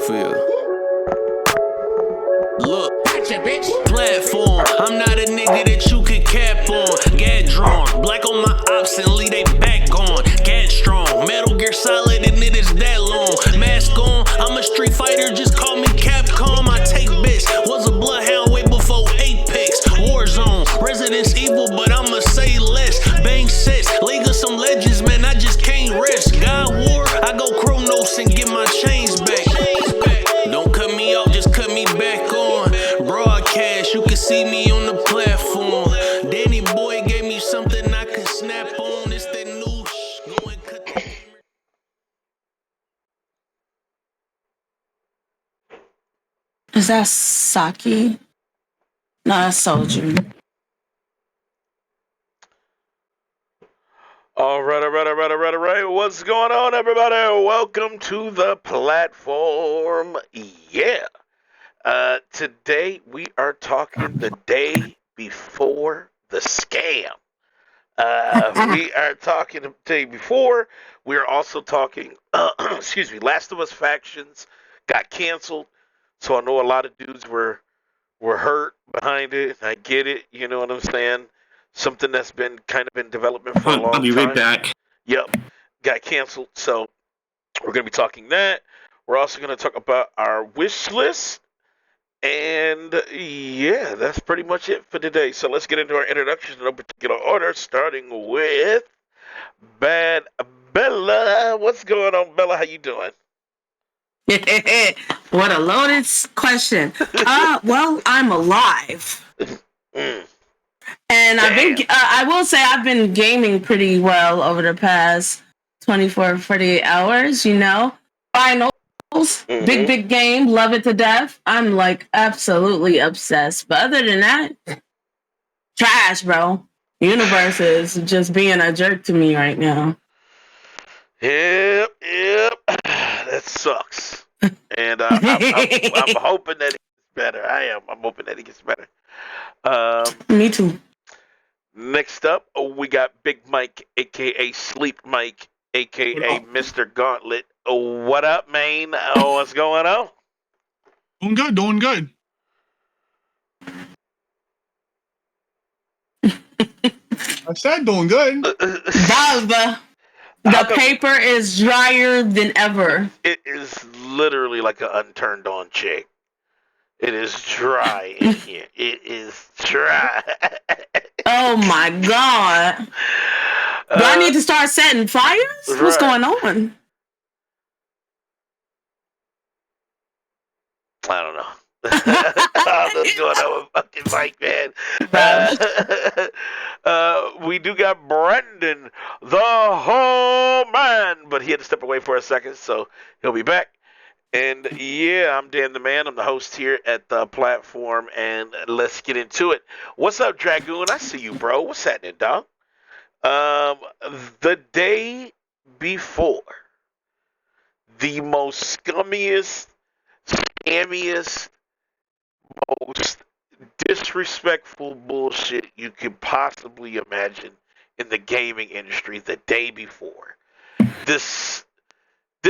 for you. Look, gotcha, bitch. Platform, I'm not a nigga that you could cap on. Gat drawn, black on my ops and leave they back on. Gat strong, Metal Gear Solid and it is that long. Mask on, I'm a street fighter, just call me Capcom. I take bits, was a bloodhound way before Apex. Warzone, Resident Evil, but I'ma say less. Bang sets, League of some legends, man, I just can't rest. God War, I go Chronos and get my chains back. Don't cut me off, just cut me back on. Broadcast, you can see me on the platform. Danny Boy gave me something I can snap on. It's that new go and cut the Is that Saki? No, that's Soju. All right. What's going on, everybody? Welcome to the platform. Yeah. Today we are talking the day before the scam. We are talking the day before. We are also talking, Last of Us Factions got canceled. So I know a lot of dudes were hurt behind it. I get it. You know what I'm saying? Something that's been kind of in development for a long time. I'll be right back. Yep, got canceled. So we're going to be talking that. We're also going to talk about our wish list. And yeah, that's pretty much it for today. So let's get into our introductions in no particular order, starting with Bad Bella. What's going on, Bella? How you doing? What a loaded question. Well, I'm alive. And I will say I've been gaming pretty well over the past 24, 48 hours, you know. Finals, big game, love it to death. I'm like absolutely obsessed. But other than that, trash, bro. Universe is just being a jerk to me right now. Yep. That sucks. And I'm hoping that it gets better. I'm hoping that it gets better. Me too. Next up, we got Big Mike, a.k.a. Sleep Mike, a.k.a. Mr. Gauntlet. What up, man? What's going on? Doing good. I said doing good. Bob, the paper is drier than ever. It is literally like an unturned on chick. It is dry in here. It is dry. Oh my god. Do I need to start setting fires? Right. What's going on? I don't know. I don't know what's going on with fucking Mike, man. We do got Brendan, the whole man, but he had to step away for a second, so he'll be back. And yeah, I'm Dan the Man. I'm the host here at the platform, and let's get into it. What's up, Dragoon? I see you, bro. What's happening, dog? The day before, the most scummiest, scammiest, most disrespectful bullshit you could possibly imagine in the gaming industry the day before. This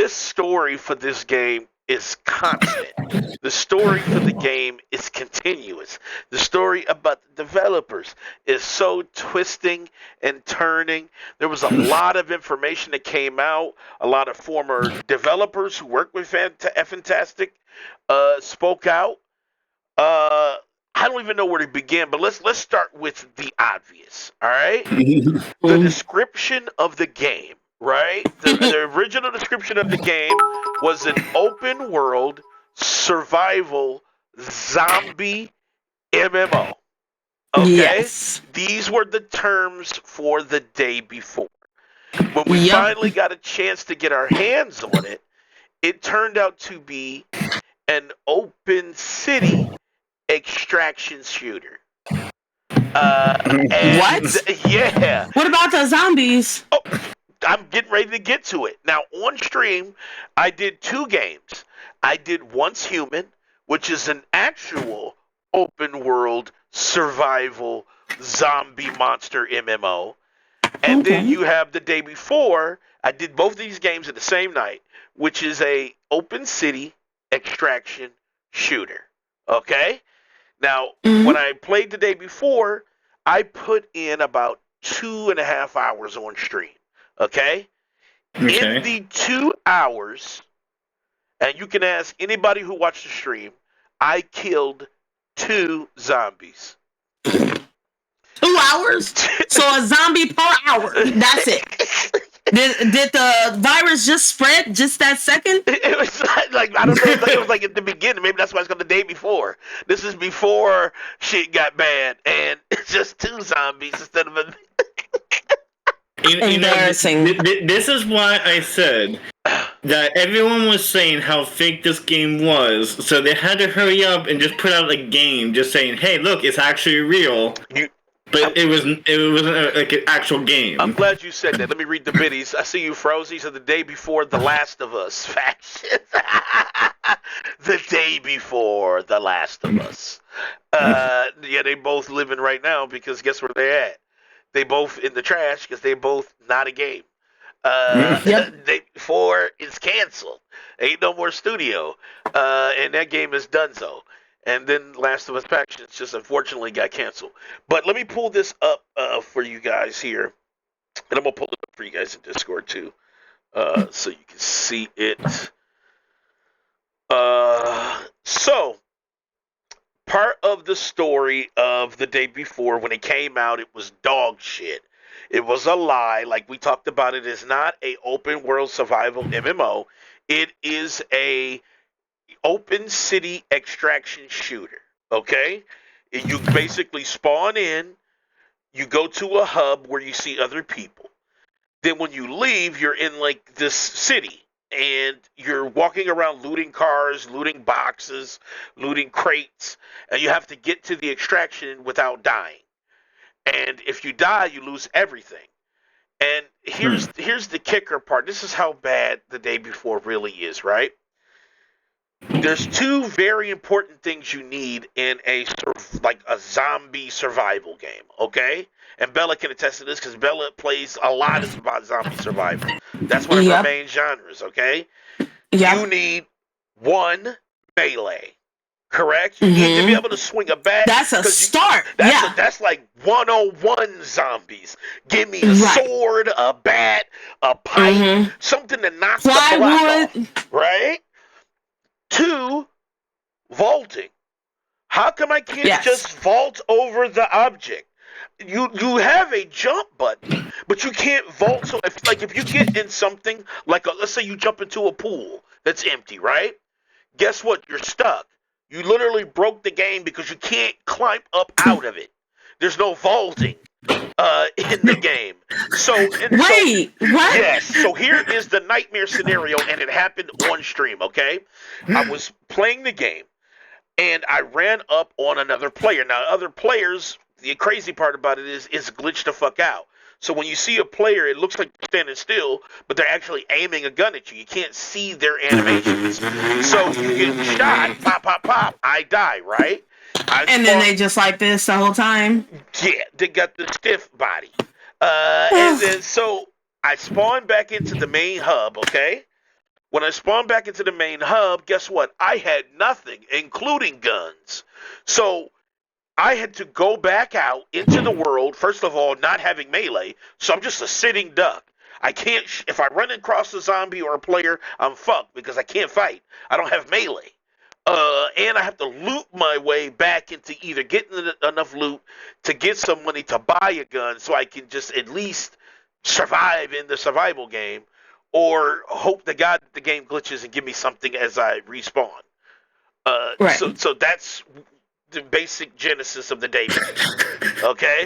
story for this game is constant. The story for the game is continuous. The story about the developers is so twisting and turning. There was a lot of information that came out. A lot of former developers who worked with Fantastic spoke out. I don't even know where to begin, but let's start with the obvious. All right, the description of the game. Right? The original description of the game was an open world survival zombie MMO. Okay? Yes. These were the terms for the day before. When we finally got a chance to get our hands on it, it turned out to be an open city extraction shooter. What? Yeah. What about the zombies? Oh, I'm getting ready to get to it. Now, on stream, I did 2 games. I did Once Human, which is an actual open world survival zombie monster MMO. And then you have the day before, I did both these games at the same night, which is a open city extraction shooter. Okay? Now, Mhm. when I played the day before, I put in about 2.5 hours on stream. Okay? In the 2 hours, and you can ask anybody who watched the stream, I killed 2 zombies. 2 hours? So a zombie per hour. That's it. Did the virus just spread just that second? It was like I don't know. It was like at the beginning. Maybe that's why it's called the day before. This is before shit got bad, and it's just 2 zombies instead of a. Embarrassing. This is why I said that everyone was saying how fake this game was, so they had to hurry up and just put out a game, just saying, "Hey, look, it's actually real." But it wasn't like an actual game. I'm glad you said that. Let me read the biddies. I see you, Froze. These are the day before The Last of Us factions. The day before The Last of Us. Yeah, they both living right now because guess where they're at? They both in the trash because they both not a game. Day before is canceled. Ain't no more studio. And that game is done so. And then Last of Us Factions just unfortunately got canceled. But let me pull this up for you guys here. And I'm going to pull it up for you guys in Discord too. So you can see it. So, part of the story of the day before, when it came out, it was dog shit. It was a lie. Like we talked about, it is not a open world survival MMO. It is a open city extraction shooter. Okay? You basically spawn in, you go to a hub where you see other people. Then when you leave, you're in like this city. And you're walking around looting cars, looting boxes, looting crates, and you have to get to the extraction without dying. And if you die, you lose everything. And here's the kicker part. This is how bad the day before really is, right? There's 2 very important things you need in a zombie survival game, okay? And Bella can attest to this because Bella plays a lot about zombie survival. That's one of her main genres, okay? Yep. You need 1 melee, correct? You need to be able to swing a bat. That's a start. That's like 101 zombies. Give me a sword, a bat, a pipe, something to knock the block off, right? 2, vaulting. How come I can't just vault over the object? You have a jump button, but you can't vault. So if you get in something like let's say you jump into a pool that's empty, right? Guess what? You're stuck. You literally broke the game because you can't climb up out of it. There's no vaulting in the game. What? Yes. So here is the nightmare scenario, and it happened on stream. Okay, I was playing the game, and I ran up on another player. Now, other players. The crazy part about it is it's glitched the fuck out. So when you see a player, it looks like they're standing still, but they're actually aiming a gun at you. You can't see their animations. So you get shot, pop, pop, pop. I die, right? And then they just like this the whole time? Yeah, they got the stiff body. And then so I spawned back into the main hub, okay? When I spawned back into the main hub, guess what? I had nothing, including guns. So I had to go back out into the world, first of all, not having melee, so I'm just a sitting duck. I can't, if I run across a zombie or a player, I'm fucked because I can't fight. I don't have melee. And I have to loot my way back into either getting enough loot to get some money to buy a gun so I can just at least survive in the survival game, or hope to God the game glitches and give me something as I respawn. So that's the basic genesis of the day. Okay?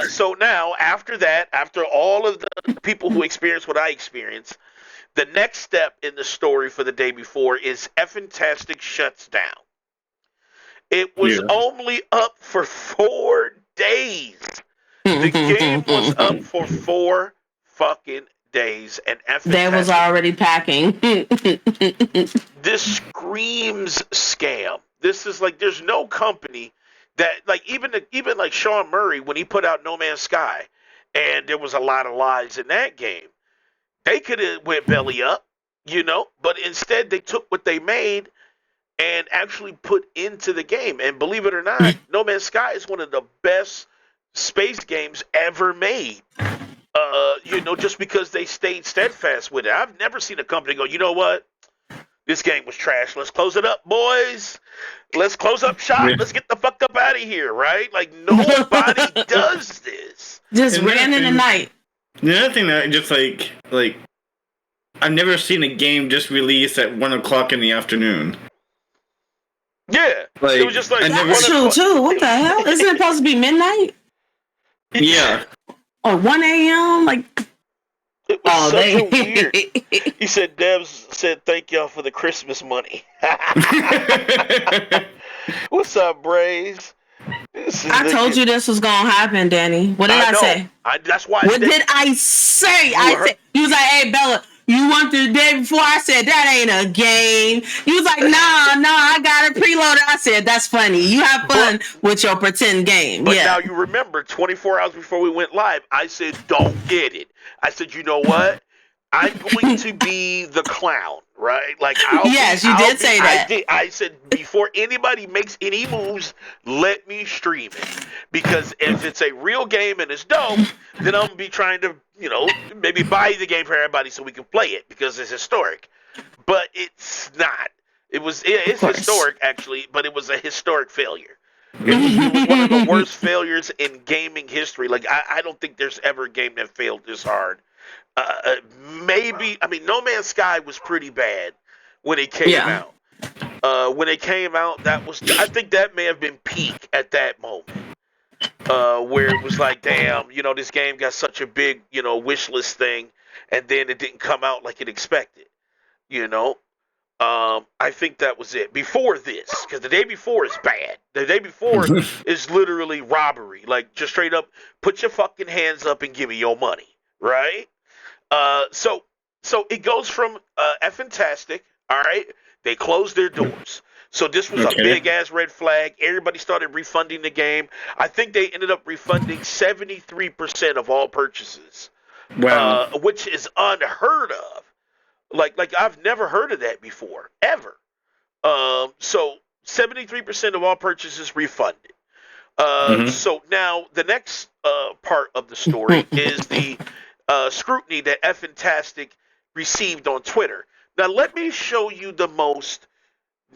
So now, after that, after all of the people who experienced what I experienced, the next step in the story for the day before is Effentastic shuts down. It was only up for 4 days. The game was up for 4 fucking days, and They was already packing. This screams scam. This is like, there's no company that, like, even like Sean Murray, when he put out No Man's Sky, and there was a lot of lies in that game, they could have went belly up. you know. But instead, they took what they made and actually put into the game. And believe it or not, No Man's Sky is one of the best space games ever made. You know, just because they stayed steadfast with it. I've never seen a company go, you know what? This game was trash. Let's close it up, boys. Let's close up shop. Let's get the fuck up out of here, right? Like, nobody does this. Just ran in the night. The other thing that just like I've never seen a game just released at 1 o'clock in the afternoon. Yeah. Like, it was just like, That's true, too. What the hell? Isn't it supposed to be midnight? Yeah. Or 1 a.m.? Like, it was such a weird. He said, Devs said, thank y'all for the Christmas money. What's up, Braze? I told you this was going to happen, Danny. What did I say? That's why. What did I say? You was like, hey, Bella, you want the day before? I said, that ain't a game. You was like, no, I got it preloaded. I said, that's funny. You have fun with your pretend game. But now you remember, 24 hours before we went live, I said, don't get it. I said, you know what? I'm going to be the clown, right? Like, you did say that. I said, before anybody makes any moves, let me stream it. Because if it's a real game and it's dope, then I'm going to be trying to, you know, maybe buy the game for everybody so we can play it because it's historic. But it's not. It's historic, actually, but it was a historic failure. It was one of the worst failures in gaming history. Like, I don't think there's ever a game that failed this hard. Maybe, I mean, No Man's Sky was pretty bad when it came out. When it came out, I think that may have been peak at that moment. Where it was like, damn, you know, this game got such a big, you know, wish list thing, and then it didn't come out like it expected, you know? I think that was it. Before this, because the day before is bad. The day before is literally robbery. Like, just straight up, put your fucking hands up and give me your money, right? So it goes from F-Fantastic, all right? They closed their doors. So this was a big-ass red flag. Everybody started refunding the game. I think they ended up refunding 73% of all purchases. Wow. Which is unheard of. Like I've never heard of that before, ever. So 73% of all purchases refunded. So now the next part of the story is the scrutiny that F-Fantastic received on Twitter. Now let me show you the most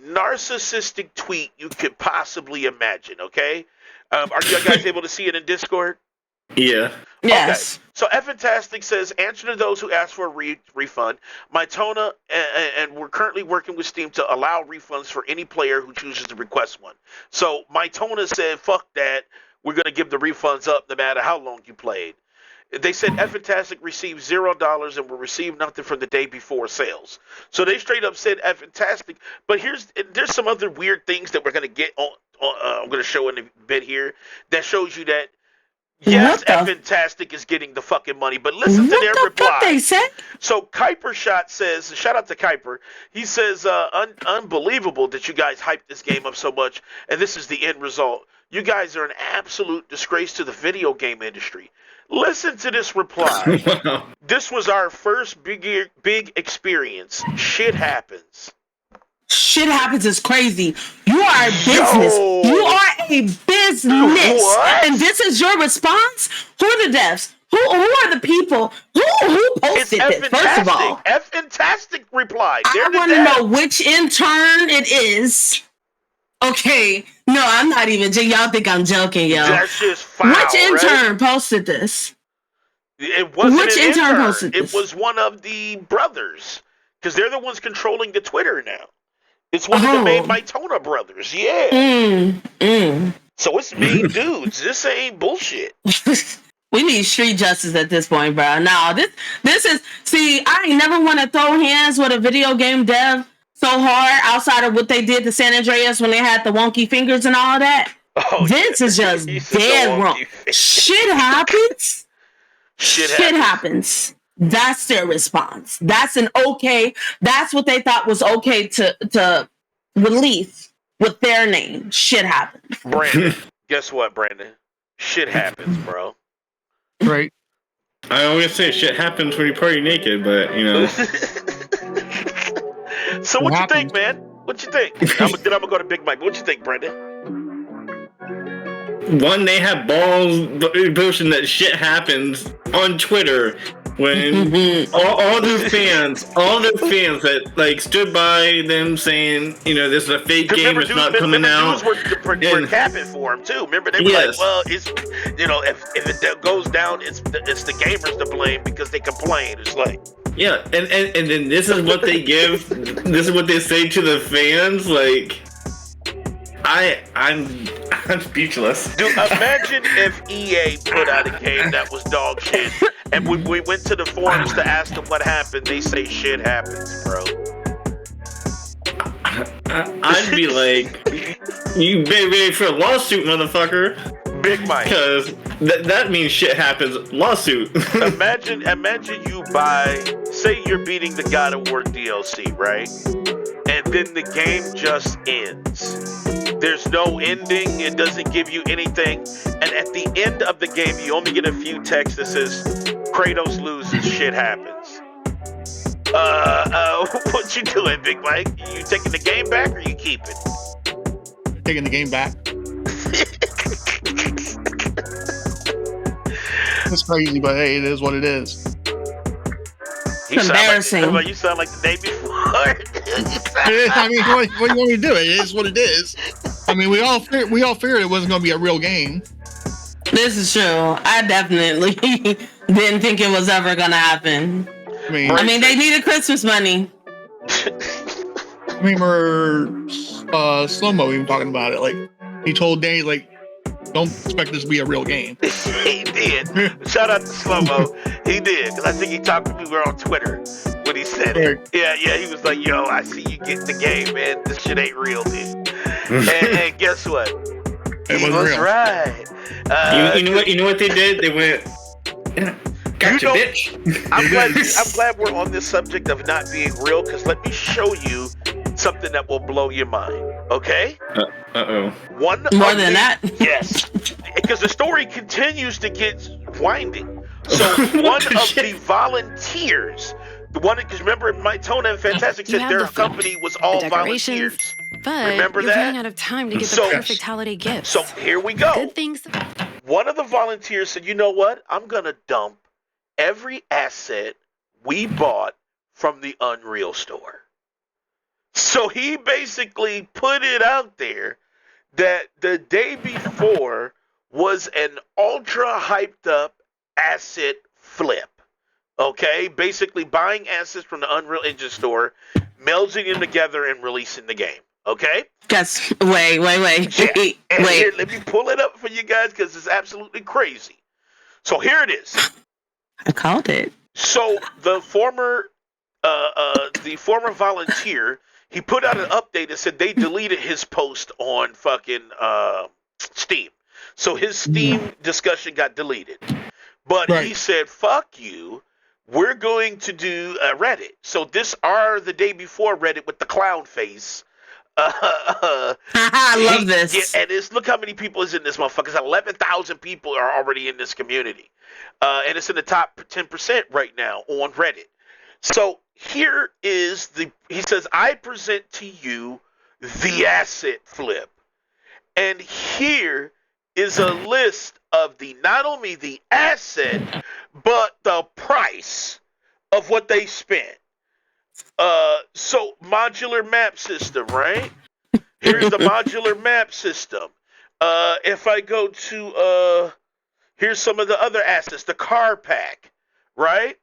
narcissistic tweet you could possibly imagine, okay? Are you guys able to see it in Discord? Yeah. Yes. Okay. So F-Fantastic says, answer to those who ask for a refund. Mytona, and we're currently working with Steam to allow refunds for any player who chooses to request one. So Mytona said, fuck that. We're going to give the refunds up no matter how long you played. They said F-Fantastic received $0 and will receive nothing from the day before sales. So they straight up said F-Fantastic. But there's some other weird things that we're going to get on. I'm going to show in a bit here that shows you that yes, F-Fantastic is getting the fucking money. But listen to their reply. What they said? So Kuiper Shot says, shout out to Kuiper. He says, unbelievable that you guys hyped this game up so much, and this is the end result. You guys are an absolute disgrace to the video game industry. Listen to this reply. Wow. This was our first big experience. Shit happens. Shit happens is crazy. You are a business. Yo. You are a business. What? And this is your response? Who are the devs? Who are the people? Who posted this? First of all, F-Fantastic replied. I want to know which intern it is. Okay. No, I'm not even. Y'all think I'm joking, yo. That's just foul, which intern right? posted this? It wasn't Which an intern intern. posted this? It was one of the brothers. Because they're the ones controlling the Twitter now. It's one of the main Mytona brothers. Yeah. So it's main dudes. This ain't bullshit. We need street justice at this point, bro. Now, this is... See, I ain't never want to throw hands with a video game dev so hard outside of what they did to San Andreas when they had the wonky fingers and all that. Oh, this is just dead wrong. Shit happens. Shit happens. That's their response. That's an okay. That's what they thought was okay to release with their name. Shit happens. Brandon, guess what, Brandon? Shit happens, bro. Right. I always say shit happens when you party naked, but you know. So what you think, man? What you think? Then I'm gonna go to Big Mike. What you think, Brendan? One, they have balls posting that shit happens on Twitter when all their fans that like stood by them saying, you know, this is a fake game, it's not coming out. Dudes were capping for him too. Remember they were like, well, it's, you know, if it goes down, it's the gamers to blame because they complain. It's like, yeah, and then this is what they give. This is what they say to the fans. Like, I'm speechless. Dude, imagine if EA put out a game that was dog shit, and we went to the forums to ask them what happened. They say shit happens, bro. I'd be like, you be ready for a lawsuit, motherfucker. Big Mike. Because that means shit happens. Lawsuit. imagine you say you're beating the God of War DLC, right? And then the game just ends. There's no ending. It doesn't give you anything. And at the end of the game, you only get a few texts that says, Kratos loses, shit happens. What you doing, Big Mike? You taking the game back or you keeping? Taking the game back. It's crazy, but hey, it is what it is. It's embarrassing. You sound like the day before. I mean, what do you want me to do? It is what it is. I mean, we all figured it wasn't going to be a real game. This is true. I definitely didn't think it was ever going to happen. I mean, they needed Christmas money. I mean, Slow-Mo even talking about it. Like, he told Danny, like, don't expect this to be a real game. He did. Shout out to Slow-Mo. He did. Because I think he talked to me on Twitter when he said it. Yeah. He was like, yo, I see you getting the game, man. This shit ain't real, dude. and guess what? He was real. Right. You know what they did? They went, gotcha, bitch. I'm glad we're on this subject of not being real, because let me show you something that will blow your mind. Okay? Uh-oh. More than that? Yes. Because the story continues to get winding. So one of the volunteers, because remember, Mytona and Fantastic said their company was all volunteers. But remember you're that? running out of time to get the perfect holiday gift. So here we go. Good things. One of the volunteers said, you know what? I'm going to dump every asset we bought from the Unreal store. So he basically put it out there that the day before was an ultra hyped up asset flip. Okay? Basically buying assets from the Unreal Engine store, melding them together and releasing the game. Okay? Yes. Wait. Here, let me pull it up for you guys because it's absolutely crazy. So here it is. I called it. So the former volunteer, he put out an update that said they deleted his post on fucking Steam. So his Steam discussion got deleted. But he said, fuck you. We're going to do a Reddit. So this are the day before Reddit with the clown face. I love this. Yeah, and look how many people is in this motherfucker. 11,000 people are already in this community. And it's in the top 10% right now on Reddit. So here is he says, I present to you the asset flip. And here is a list of not only the asset, but the price of what they spent. So modular map system, right? Here's the modular map system. If I go to, here's some of the other assets, the car pack, right?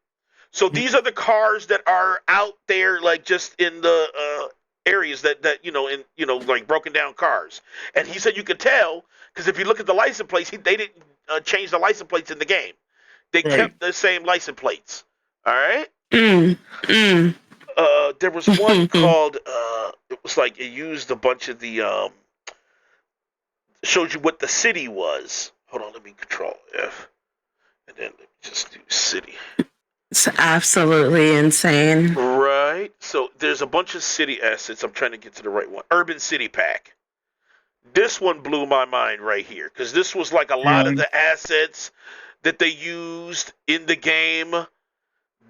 So these are the cars that are out there, like just in the areas that like broken down cars. And he said you could tell because if you look at the license plates, they didn't change the license plates in the game. They kept the same license plates. All right. There was one called. It was like it used a bunch of the. Showed you what the city was. Hold on, let me Control F, and then let me just do city. It's absolutely insane. Right. So there's a bunch of city assets. I'm trying to get to the right one. Urban City Pack. This one blew my mind right here because this was like a lot of the assets that they used in the game.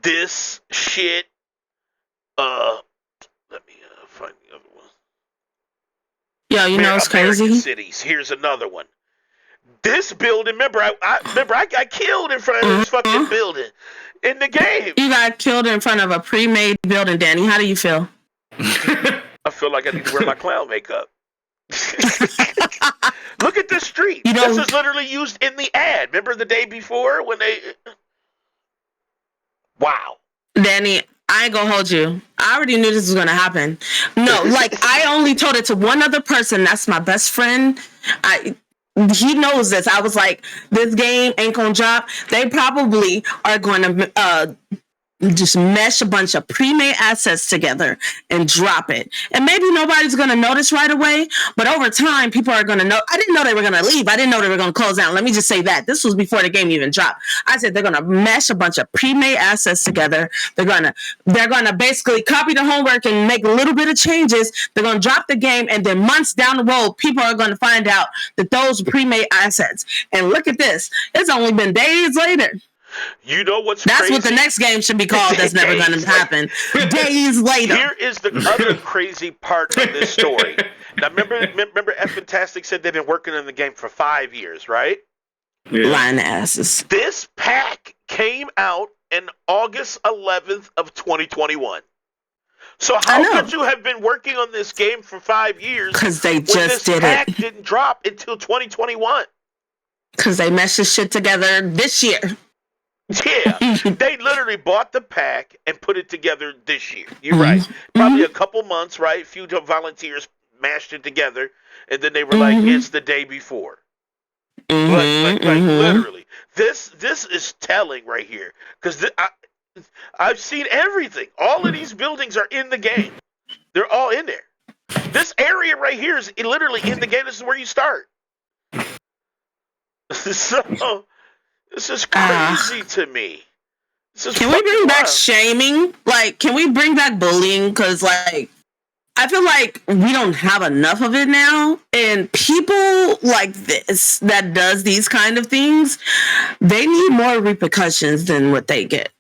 This shit. Let me find the other one. Yo, you know it's American crazy. Cities. Here's another one. This building, remember, I got killed in front of this fucking building in the game. You got killed in front of a pre-made building, Danny. How do you feel? I feel like I need to wear my clown makeup. Look at this street. You know, this is literally used in the ad. Remember the day before when they... Wow. Danny, I ain't gonna hold you. I already knew this was gonna happen. No, like I only told it to one other person. That's my best friend. He knows this. I was like, this game ain't gonna drop. They probably are going to just mesh a bunch of pre-made assets together and drop it. And maybe nobody's going to notice right away, but over time, people are going to know. I didn't know they were going to leave. I didn't know they were going to close down. Let me just say that. This was before the game even dropped. I said they're going to mesh a bunch of pre-made assets together. They're going to basically copy the homework and make a little bit of changes. They're going to drop the game, and then months down the road, people are going to find out that those pre-made assets. And look at this. It's only been days later. You know what's That's crazy? what the next game should be called. That's never going to happen. Days later. Here is the other crazy part of this story. Now, remember F-Fantastic said they've been working on the game for 5 years, right? Yeah. Lying asses. This pack came out in August 11th of 2021. So how could you have been working on this game for 5 years? Because they when just this did pack it. didn't drop until 2021. Because they meshed this shit together this year. Yeah, they literally bought the pack and put it together this year. You're right. Probably a couple months, right? A few volunteers mashed it together, and then they were like, it's the day before. Like literally. This is telling right here. Because I've seen everything. All of these buildings are in the game. They're all in there. This area right here is literally in the game. This is where you start. So... This is crazy to me. Can we bring back shaming? Like, can we bring back bullying? Because, like, I feel like we don't have enough of it now. And people like this that does these kind of things, they need more repercussions than what they get.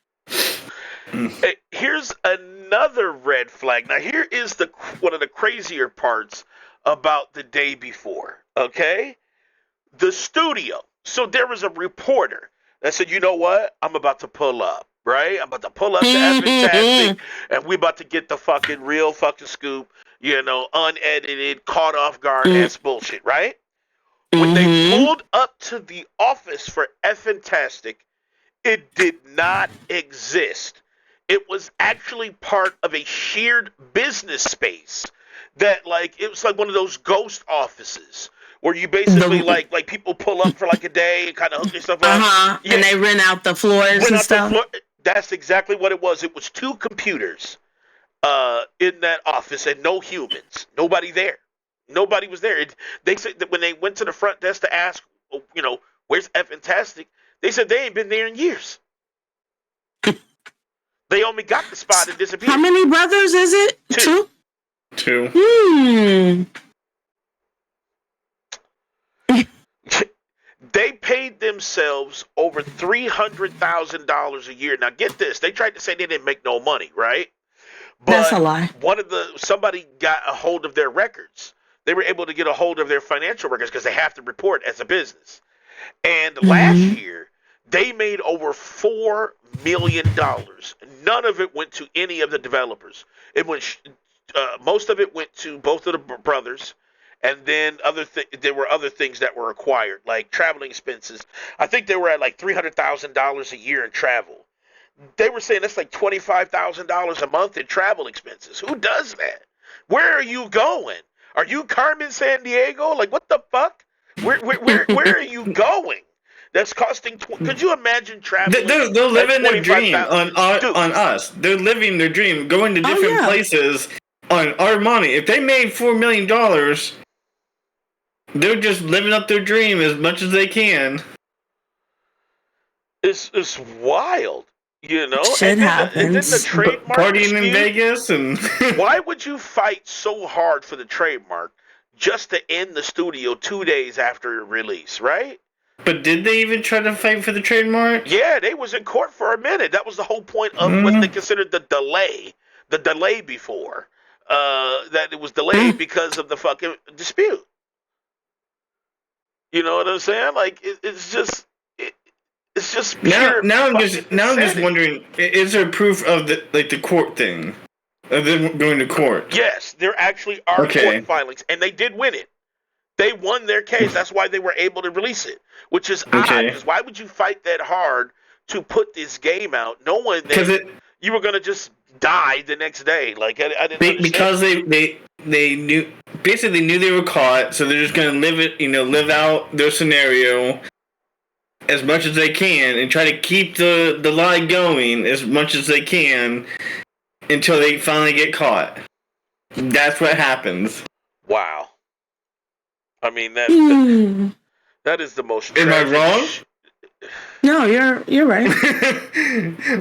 Here's another red flag. Now, here is one of the crazier parts about the day before, okay? The studio. So there was a reporter that said, you know what? I'm about to pull up, right? I'm about to pull up to F-Fantastic, and we about to get the fucking real fucking scoop, you know, unedited, caught off guard ass bullshit, right? When they pulled up to the office for F-Fantastic, it did not exist. It was actually part of a shared business space that, like, it was like one of those ghost offices. Where you basically like people pull up for like a day and kind of hook their stuff up. Yeah. And they rent out the floors and stuff. That's exactly what it was. It was 2 computers in that office and no humans. Nobody there. Nobody was there. They said that when they went to the front desk to ask, you know, where's F-Fantastic? They said they ain't been there in years. They only got the spot and disappeared. How many brothers is it? 2? 2. They paid themselves over $300,000 a year. Now, get this. They tried to say they didn't make no money, right? But that's a lie. Somebody got a hold of their records. They were able to get a hold of their financial records because they have to report as a business. And last year, they made over $4 million. None of it went to any of the developers. It went, most of it went to both of the brothers. And then there were other things that were acquired, like traveling expenses. I think they were at like $300,000 a year in travel. They were saying that's like $25,000 a month in travel expenses. Who does that? Where are you going? Are you Carmen Sandiego? Like, what the fuck? Where are you going? That's costing. Could you imagine traveling? They're living their dream on us. They're living their dream, going to different places on our money. If they made $4 million. They're just living up their dream as much as they can. It's wild, you know. Shit happens. And then the trademark partying in Vegas and. Why would you fight so hard for the trademark just to end the studio 2 days after release, right? But did they even try to fight for the trademark? Yeah, they was in court for a minute. That was the whole point of what they considered the delay. The delay before. That it was delayed because of the fucking dispute. You know what I'm saying? Like it's just pure now I'm just insanity. wondering, is there proof of the court thing? Of them going to court? Yes, there actually are court filings, and they did win it. They won their case. That's why they were able to release it, which is odd. Because why would you fight that hard to put this game out, knowing that you were going to just die the next day? Like I didn't understand. Because they knew they were caught, so they're just going to live out their scenario as much as they can and try to keep the lie going as much as they can until they finally get caught. That's what happens. Wow. I mean that is the most. Am I wrong? No, you're right.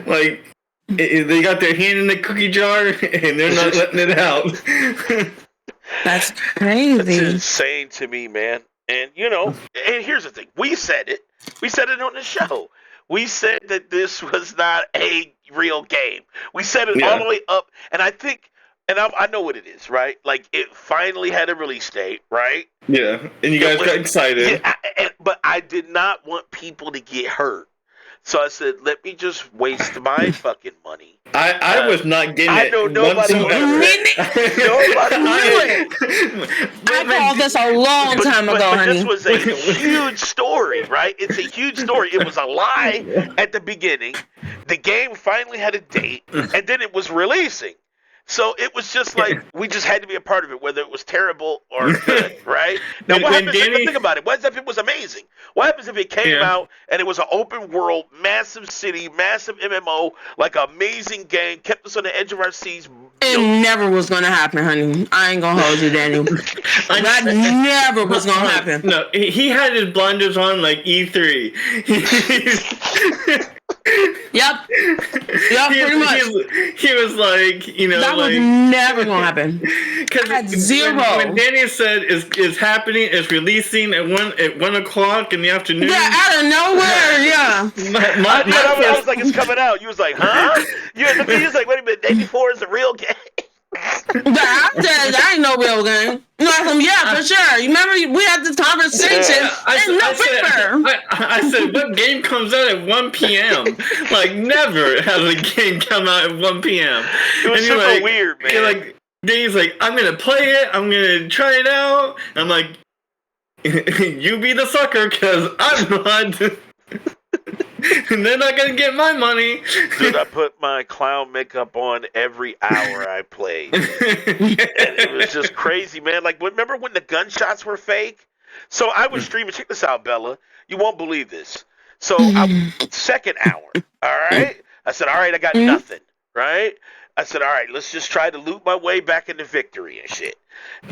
Like they got their hand in the cookie jar and they're not letting it out. That's crazy. That's insane to me, man. And and here's the thing: we said it on the show. We said that this was not a real game. We said it all the way up, and I think. And I know what it is, right? Like, it finally had a release date, right? Yeah, and you guys got excited. Yeah, but I did not want people to get hurt. So I said, let me just waste my fucking money. I was not getting it. I know nobody knew it. I called this a long time ago, honey. This was a huge story, right? It's a huge story. It was a lie at the beginning. The game finally had a date, and then it was releasing. So it was just like we just had to be a part of it, whether it was terrible or good, right? Now, what happens if think about it? What if it was amazing? What happens if it came out and it was an open world, massive city, massive MMO, like an amazing game, kept us on the edge of our seats? It never was gonna happen, honey. I ain't gonna hold you, Daniel. That never was gonna happen. No, he had his blinders on like E3. Yep, pretty much. He was like, that was never gonna happen. Because zero. When Danny said is happening, is releasing at 1 o'clock in the afternoon. Yeah, out of nowhere. Yeah. I was like, it's coming out. You was like, huh? You was like, wait a minute, day before is a real game. I said that ain't no real game. For sure. You remember we had this conversation? I said, what game comes out at 1 p.m.? Like, never has a game come out at 1 p.m. It was super weird, man. Danny's like, I'm gonna play it. I'm gonna try it out. I'm like, you be the sucker, because I'm not. And they're not gonna get my money. Dude, I put my clown makeup on every hour I played. And it was just crazy, man. Like, remember when the gunshots were fake? So I was streaming. Check this out, Bella. You won't believe this. So second hour, all right? I said, all right, I got nothing, right? I said, all right, let's just try to loot my way back into victory and shit.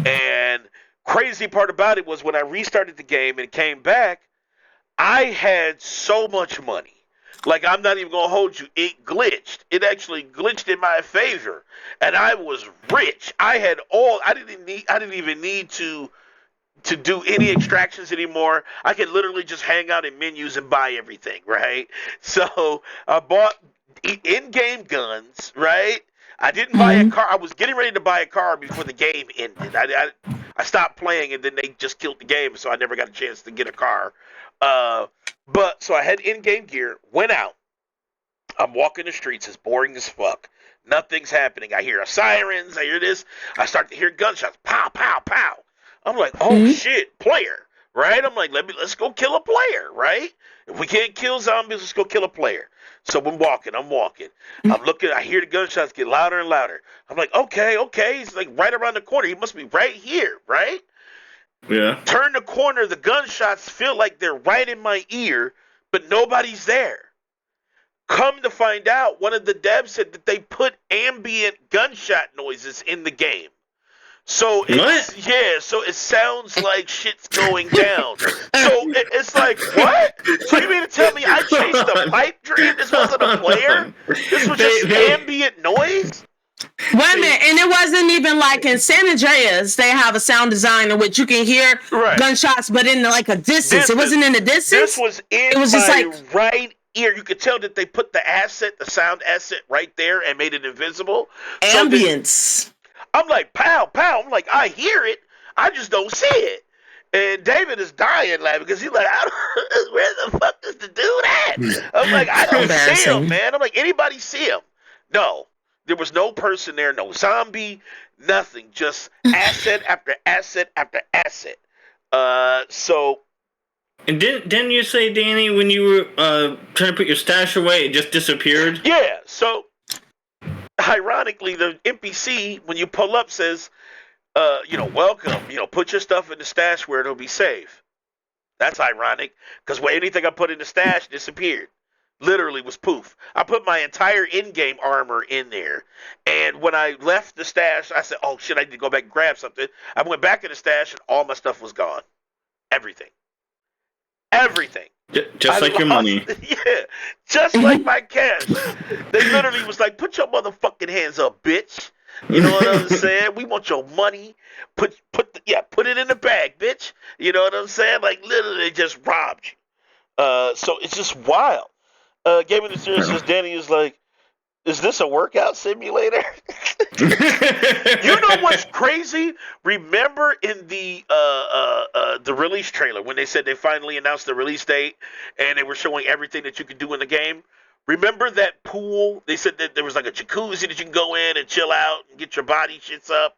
And crazy part about it was when I restarted the game and came back, I had so much money. Like, I'm not even going to hold you. It glitched. It actually glitched in my favor. And I was rich. I had I didn't even need to do any extractions anymore. I could literally just hang out in menus and buy everything, right? So I bought in-game guns, right? I didn't buy a car. I was getting ready to buy a car before the game ended. I stopped playing, and then they just killed the game, so I never got a chance to get a car. But so I had in-game gear, went out. I'm walking the streets. It's boring as fuck. Nothing's happening. I hear sirens. I hear this. I start to hear gunshots. Pow, pow, pow. I'm like, oh shit, player, right? I'm like, let's go kill a player, right? If we can't kill zombies, let's go kill a player. So I'm walking. I'm looking. I hear the gunshots get louder and louder. I'm like, okay. He's like right around the corner. He must be right here, right? Yeah. Turn the corner, the gunshots feel like they're right in my ear, but nobody's there. Come to find out, one of the devs said that they put ambient gunshot noises in the game. So so it sounds like shit's going down. So it's like, what? So you mean to tell me I chased a pipe dream? This wasn't a player? This was just ambient noise? Wait a minute, and it wasn't even like in San Andreas, they have a sound design in which you can hear gunshots, but in like a distance. It wasn't in the distance. This was in right ear. You could tell that they put the sound asset right there and made it invisible. Ambience. So I'm like, pow, pow. I'm like, I hear it. I just don't see it. And David is dying laughing because he's like, where the fuck is the dude at? I'm like, I don't see him, man. I'm like, anybody see him? No. There was no person there, no zombie, nothing. Just asset after asset after asset. So. And didn't you say, Danny, when you were trying to put your stash away, it just disappeared? Yeah. So, ironically, the NPC, when you pull up, says, welcome. Put your stuff in the stash where it'll be safe. That's ironic, because anything I put in the stash disappeared. Literally was poof. I put my entire in-game armor in there, and when I left the stash, I said, "Oh shit, I need to go back and grab something." I went back in the stash, and all my stuff was gone. Everything. Just like your money. Yeah, just like my cash. They literally was like, "Put your motherfucking hands up, bitch." You know what I'm saying? We want your money. Put it in the bag, bitch. You know what I'm saying? Like literally, they just robbed you. So it's just wild. Game of the Series says Danny is like, is this a workout simulator? You know what's crazy? Remember in the release trailer when they said they finally announced the release date and they were showing everything that you could do in the game? Remember that pool? They said that there was like a jacuzzi that you can go in and chill out and get your body shits up.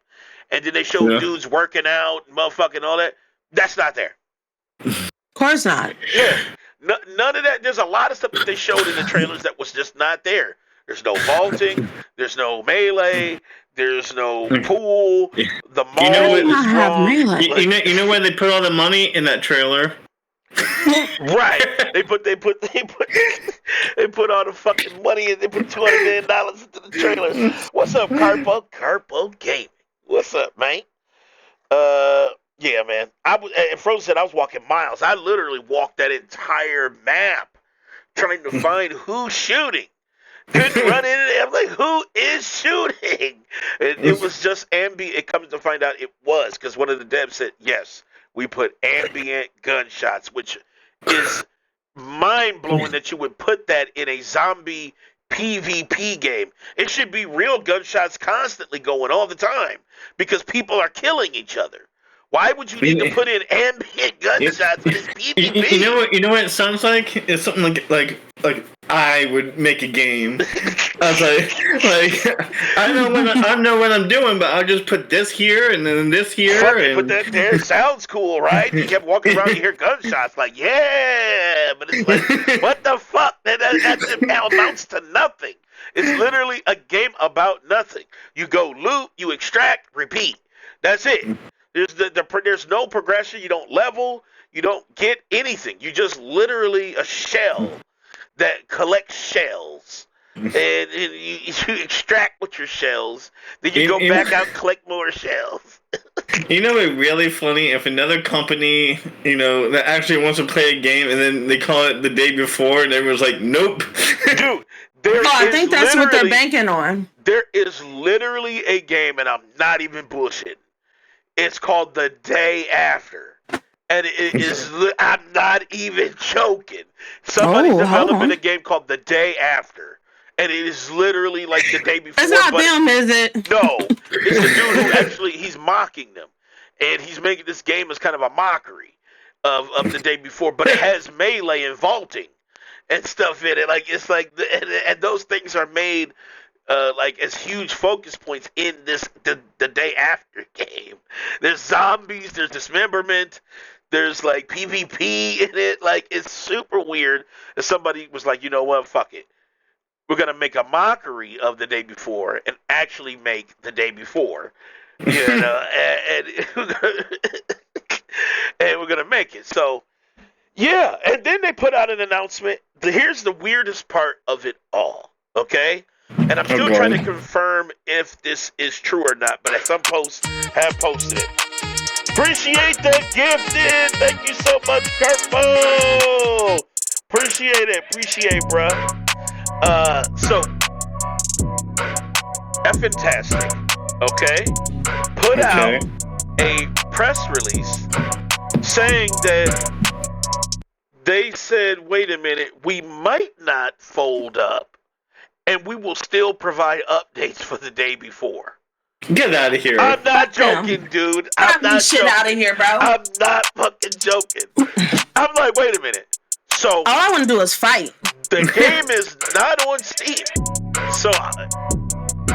And then they showed dudes working out and motherfucking all that. That's not there. Of course not. Yeah. None of that. There's a lot of stuff that they showed in the trailers that was just not there. There's no vaulting. There's no melee. There's no pool. The mall is wrong. You know where they put all the money in that trailer? Right. They put all the fucking money in. They put $200 million into the trailer. What's up, Carpo? Carpo Gaming. What's up, man? Yeah, man. And Frozen said I was walking miles. I literally walked that entire map trying to find who's shooting. Couldn't run into it. I'm like, who is shooting? And it was just ambient. It comes to find out it was because one of the devs said, yes, we put ambient gunshots, which is mind-blowing that you would put that in a zombie PvP game. It should be real gunshots constantly going all the time because people are killing each other. Why would you need to put in ambient gunshots in this PvP? You know what it sounds like? It's something like I would make a game. I was like I know what I'm doing, but I'll just put this here and then this here. Put that there. It sounds cool, right? You kept walking around, you hear gunshots, like yeah, but it's like what the fuck? That amounts to nothing. It's literally a game about nothing. You go loot, you extract, repeat. That's it. There's no progression. You don't level. You don't get anything. You just literally a shell that collects shells. And you extract with your shells. Then you go back out and collect more shells. You know what's really funny? If another company, that actually wants to play a game and then they call it the day before and everyone's like, nope. Dude, I think that's what they're banking on. There is literally a game, and I'm not even bullshitting. It's called The Day After. And it is, I'm not even joking. Somebody's developing a game called The Day After. And it is literally like the day before. It's not them, is it? No. It's a dude who actually, he's mocking them. And he's making this game as kind of a mockery of the day before. But it has melee and vaulting and stuff in it. Like, it's like, and those things are made like as huge focus points in the Day After game. There's zombies, there's dismemberment, there's like PvP in it. Like, it's super weird. And somebody was like, you know what, fuck it. We're gonna make a mockery of the day before and actually make the day before. And we're gonna make it. So yeah, and then they put out an announcement. Here's the weirdest part of it all, okay? And I'm still trying to confirm if this is true or not, but some posts have posted it. Appreciate the gifted. Thank you so much, Carpo. Appreciate it, bruh. So Fantastic, okay, put out a press release saying that they said, wait a minute, we might not fold up, and we will still provide updates for the day before. Get out of here. I'm not joking, dude. I'm not shit joking. out of here, bro. I'm not fucking joking. I'm like, wait a minute. So all I want to do is fight. the game is not on Steam. So I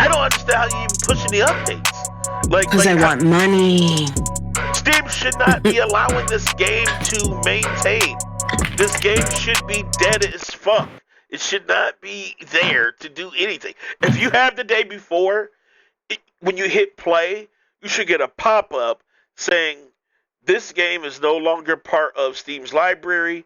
don't understand how you even pushing the updates. Because they want money. Steam should not be allowing this game to maintain. This game should be dead as fuck. It should not be there to do anything. If you have the day before, when you hit play, you should get a pop-up saying, this game is no longer part of Steam's library.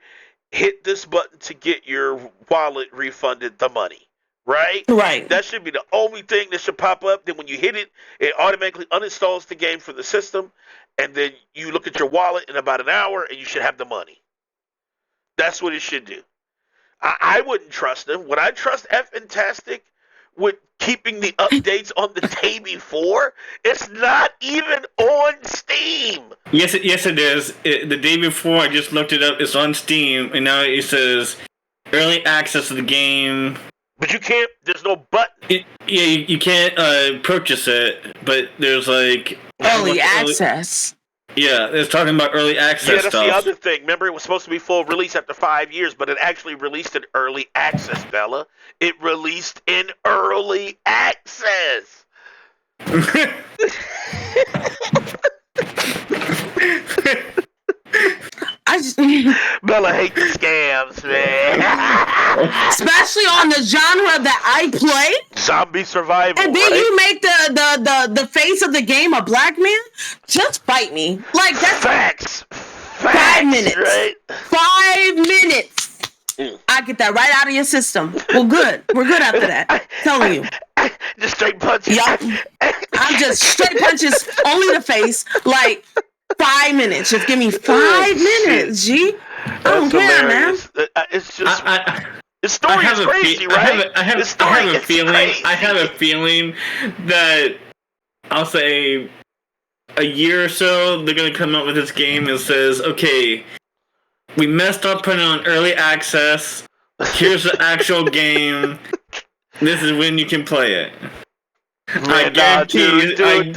Hit this button to get your wallet refunded the money. Right? Right. That should be the only thing that should pop up. Then when you hit it, it automatically uninstalls the game from the system. And then you look at your wallet in about an hour and you should have the money. That's what it should do. I wouldn't trust them. Would I trust Fantastic with keeping the updates on the day before? It's not even on Steam. Yes, it is. The day before, I just looked it up. It's on Steam, and now it says early access to the game. But you can't. There's no button. You can't purchase it, but there's like early access. Yeah, it's talking about early access that's stuff. the other thing. Remember, it was supposed to be full release after 5 years, but it actually released in early access, Bella. It released in early access. Bella hates the scams, man. Especially on the genre that I play. Zombie survival. And then you make the face of the game a black man? Just bite me. Like that's facts. 5 minutes. Right? 5 minutes. I get that right out of your system. Well, good. We're good after that. Telling you. Just straight punches. Yup. I'm just straight punches, only the face. Like 5 minutes. Just give me 5 minutes, G. I don't care, man. It's just the story is crazy, right? I have a feeling that I'll say a year or so they're gonna come up with this game that says, okay, we messed up putting it on early access. Here's the actual game. This is when you can play it. I guarantee. Straight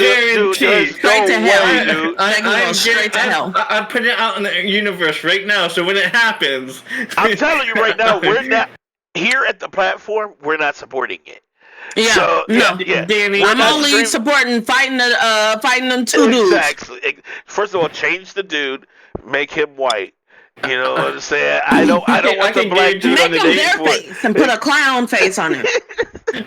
to hell. Straight to hell. I put it out in the universe right now, so when it happens, I'm telling you right now, we're not here at the platform. We're not supporting it. Yeah, so, Danny. I'm only supporting fighting them two dudes. Exactly. First of all, change the dude, make him white. You know what I'm saying? I don't want the black dude on the Make him their face and put a clown face on it.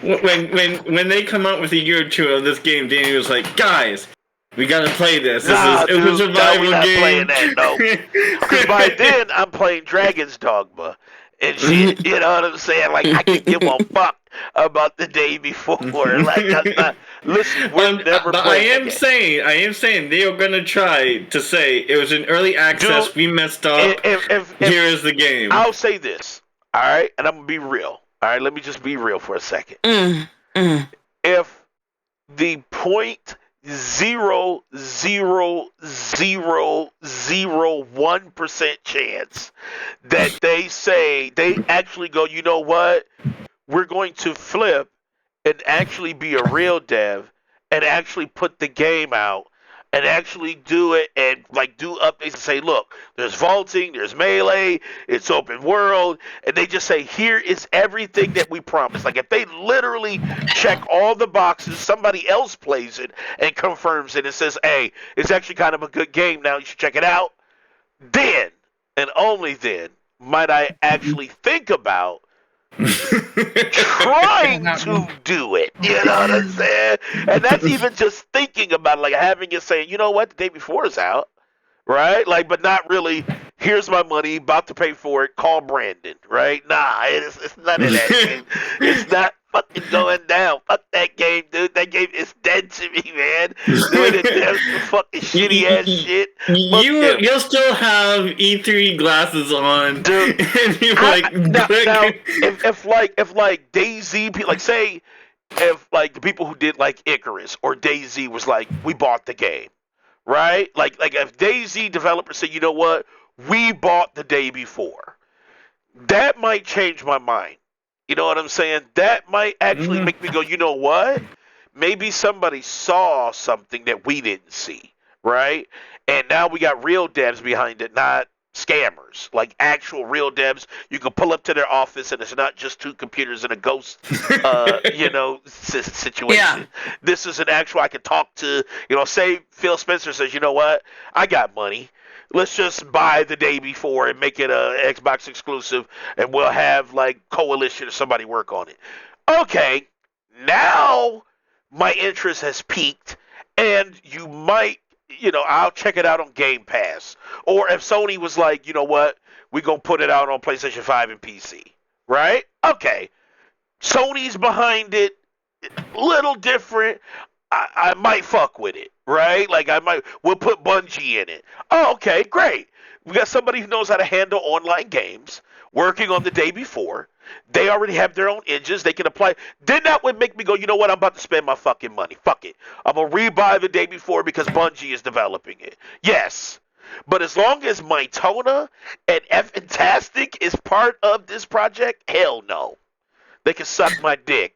When they come out with a year or two of this game, Danny was like, guys, we gotta play this. It was a survival game. Playing that, no. Because by then I'm playing Dragon's Dogma and shit. You know what I'm saying? Like I can give a fuck about the day before. Like that's not. Listen, we're never playing. I am saying they are gonna try to say it was an early access. Dude, we messed up. Here is the game. I'll say this. All right, and I'm gonna be real. All right, let me just be real for a second. If the 0.00001% chance that they say they actually go, you know what? We're going to flip and actually be a real dev and actually put the game out and actually do it and like do updates and say, look, there's vaulting, there's melee, it's open world, and they just say, here is everything that we promised. Like if they literally check all the boxes, somebody else plays it and confirms it and says, hey, it's actually kind of a good game now, you should check it out, then and only then might I actually think about trying to do it, you know what I'm saying? And that's even just thinking about it, like having it saying, you know what, the day before is out, right? Like, but not really, here's my money, about to pay for it, call Brandon, right? Nah, it's none of that. It's not fucking going down. Fuck that game, dude. That game is dead to me, man. Doing it, that's some fucking shitty ass shit. You'll still have E3 glasses on, dude. And you're now, if like DayZ, like say if like the people who did like Icarus or DayZ was like, we bought the game, right? Like if DayZ developers say, you know what, we bought the day before, that might change my mind. You know what I'm saying? That might actually make me go, you know what? Maybe somebody saw something that we didn't see, right? And now we got real devs behind it, not scammers, like actual real devs. You can pull up to their office and it's not just two computers and a ghost, situation. Yeah. This is an actual, I can talk to, say Phil Spencer says, you know what? I got money. Let's just buy the day before and make it a Xbox exclusive, and we'll have like Coalition or somebody work on it. Okay, now my interest has peaked, and you might, I'll check it out on Game Pass. Or if Sony was like, you know what, we're going to put it out on PlayStation 5 and PC, right? Okay, Sony's behind it, little different. I might fuck with it, right? Like we'll put Bungie in it. Oh, okay, great. We got somebody who knows how to handle online games working on the day before. They already have their own engines. They can apply. Then that would make me go, you know what? I'm about to spend my fucking money. Fuck it. I'm going to rebuy the day before because Bungie is developing it. Yes. But as long as Mytona and Fantastic is part of this project, hell no. They can suck my dick.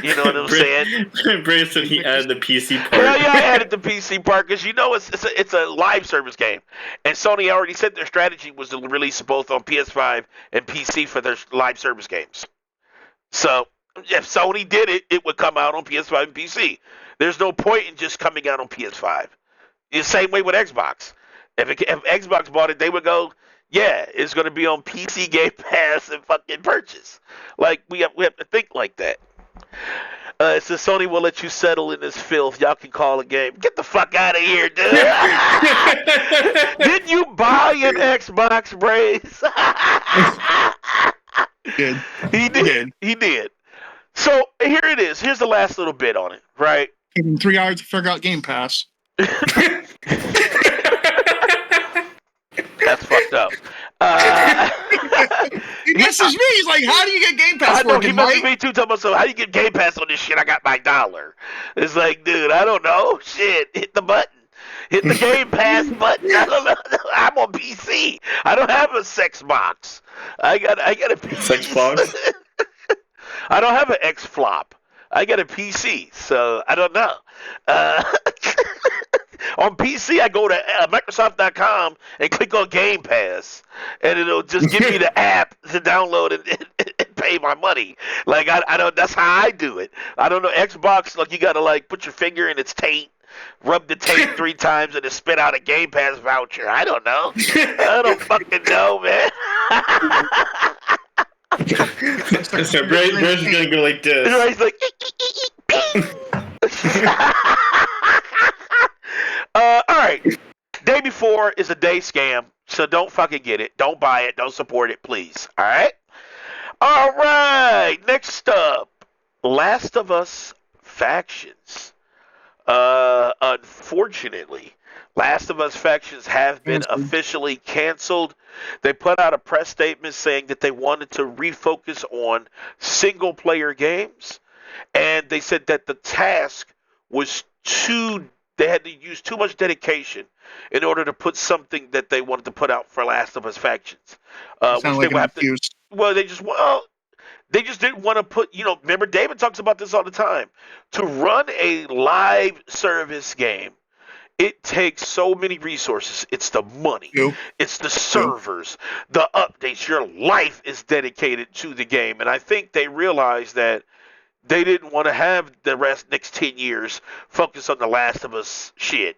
You know what I'm saying? Bray said he added the PC part. Hell yeah, I added the PC part because it's a live service game, and Sony already said their strategy was to release both on PS5 and PC for their live service games. So if Sony did it, it would come out on PS5 and PC. There's no point in just coming out on PS5. The same way with Xbox. If Xbox bought it, they would go, yeah, it's going to be on PC Game Pass and fucking purchase. Like we have to think like that. It says Sony will let you settle in this filth. Y'all can call a game. Get the fuck out of here, dude. Didn't you buy an Xbox, Brace? He did. He did. So here it is. Here's the last little bit on it, right? Taking 3 hours to figure out Game Pass. That's fucked up. He messes me. He's like, how do you get Game Pass I know, working, he messes Mike? me too. Talking about, so how do you get Game Pass on this shit? I got my $1. It's like, dude, I don't know. Shit, hit the button. Hit the Game Pass button. I don't know. I'm on PC. I don't have a sex box. I got a PC. Sex box? I don't have an X flop. I got a PC, so I don't know. On PC, I go to Microsoft.com and click on Game Pass, and it'll just give me the app to download and pay my money. Like I don't. That's how I do it. I don't know. Xbox, like you gotta like put your finger in its taint, rub the taint 3 times, and it spit out a Game Pass voucher. I don't know. I don't fucking know, man. So Bray's is gonna go like this. He's like. All right. Day before is a day scam, so don't fucking get it. Don't buy it. Don't support it, please. All right? All right. Next up, Last of Us Factions. Unfortunately, Last of Us Factions have been officially canceled. They put out a press statement saying that they wanted to refocus on single-player games, and they said that the task was they had to use too much dedication in order to put something that they wanted to put out for Last of Us Factions. Which like they would have to, they just didn't want to put, remember David talks about this all the time. To run a live service game, it takes so many resources. It's the money. It's the servers, the updates. Your life is dedicated to the game. And I think they realized that they didn't want to have the next 10 years focus on the Last of Us shit.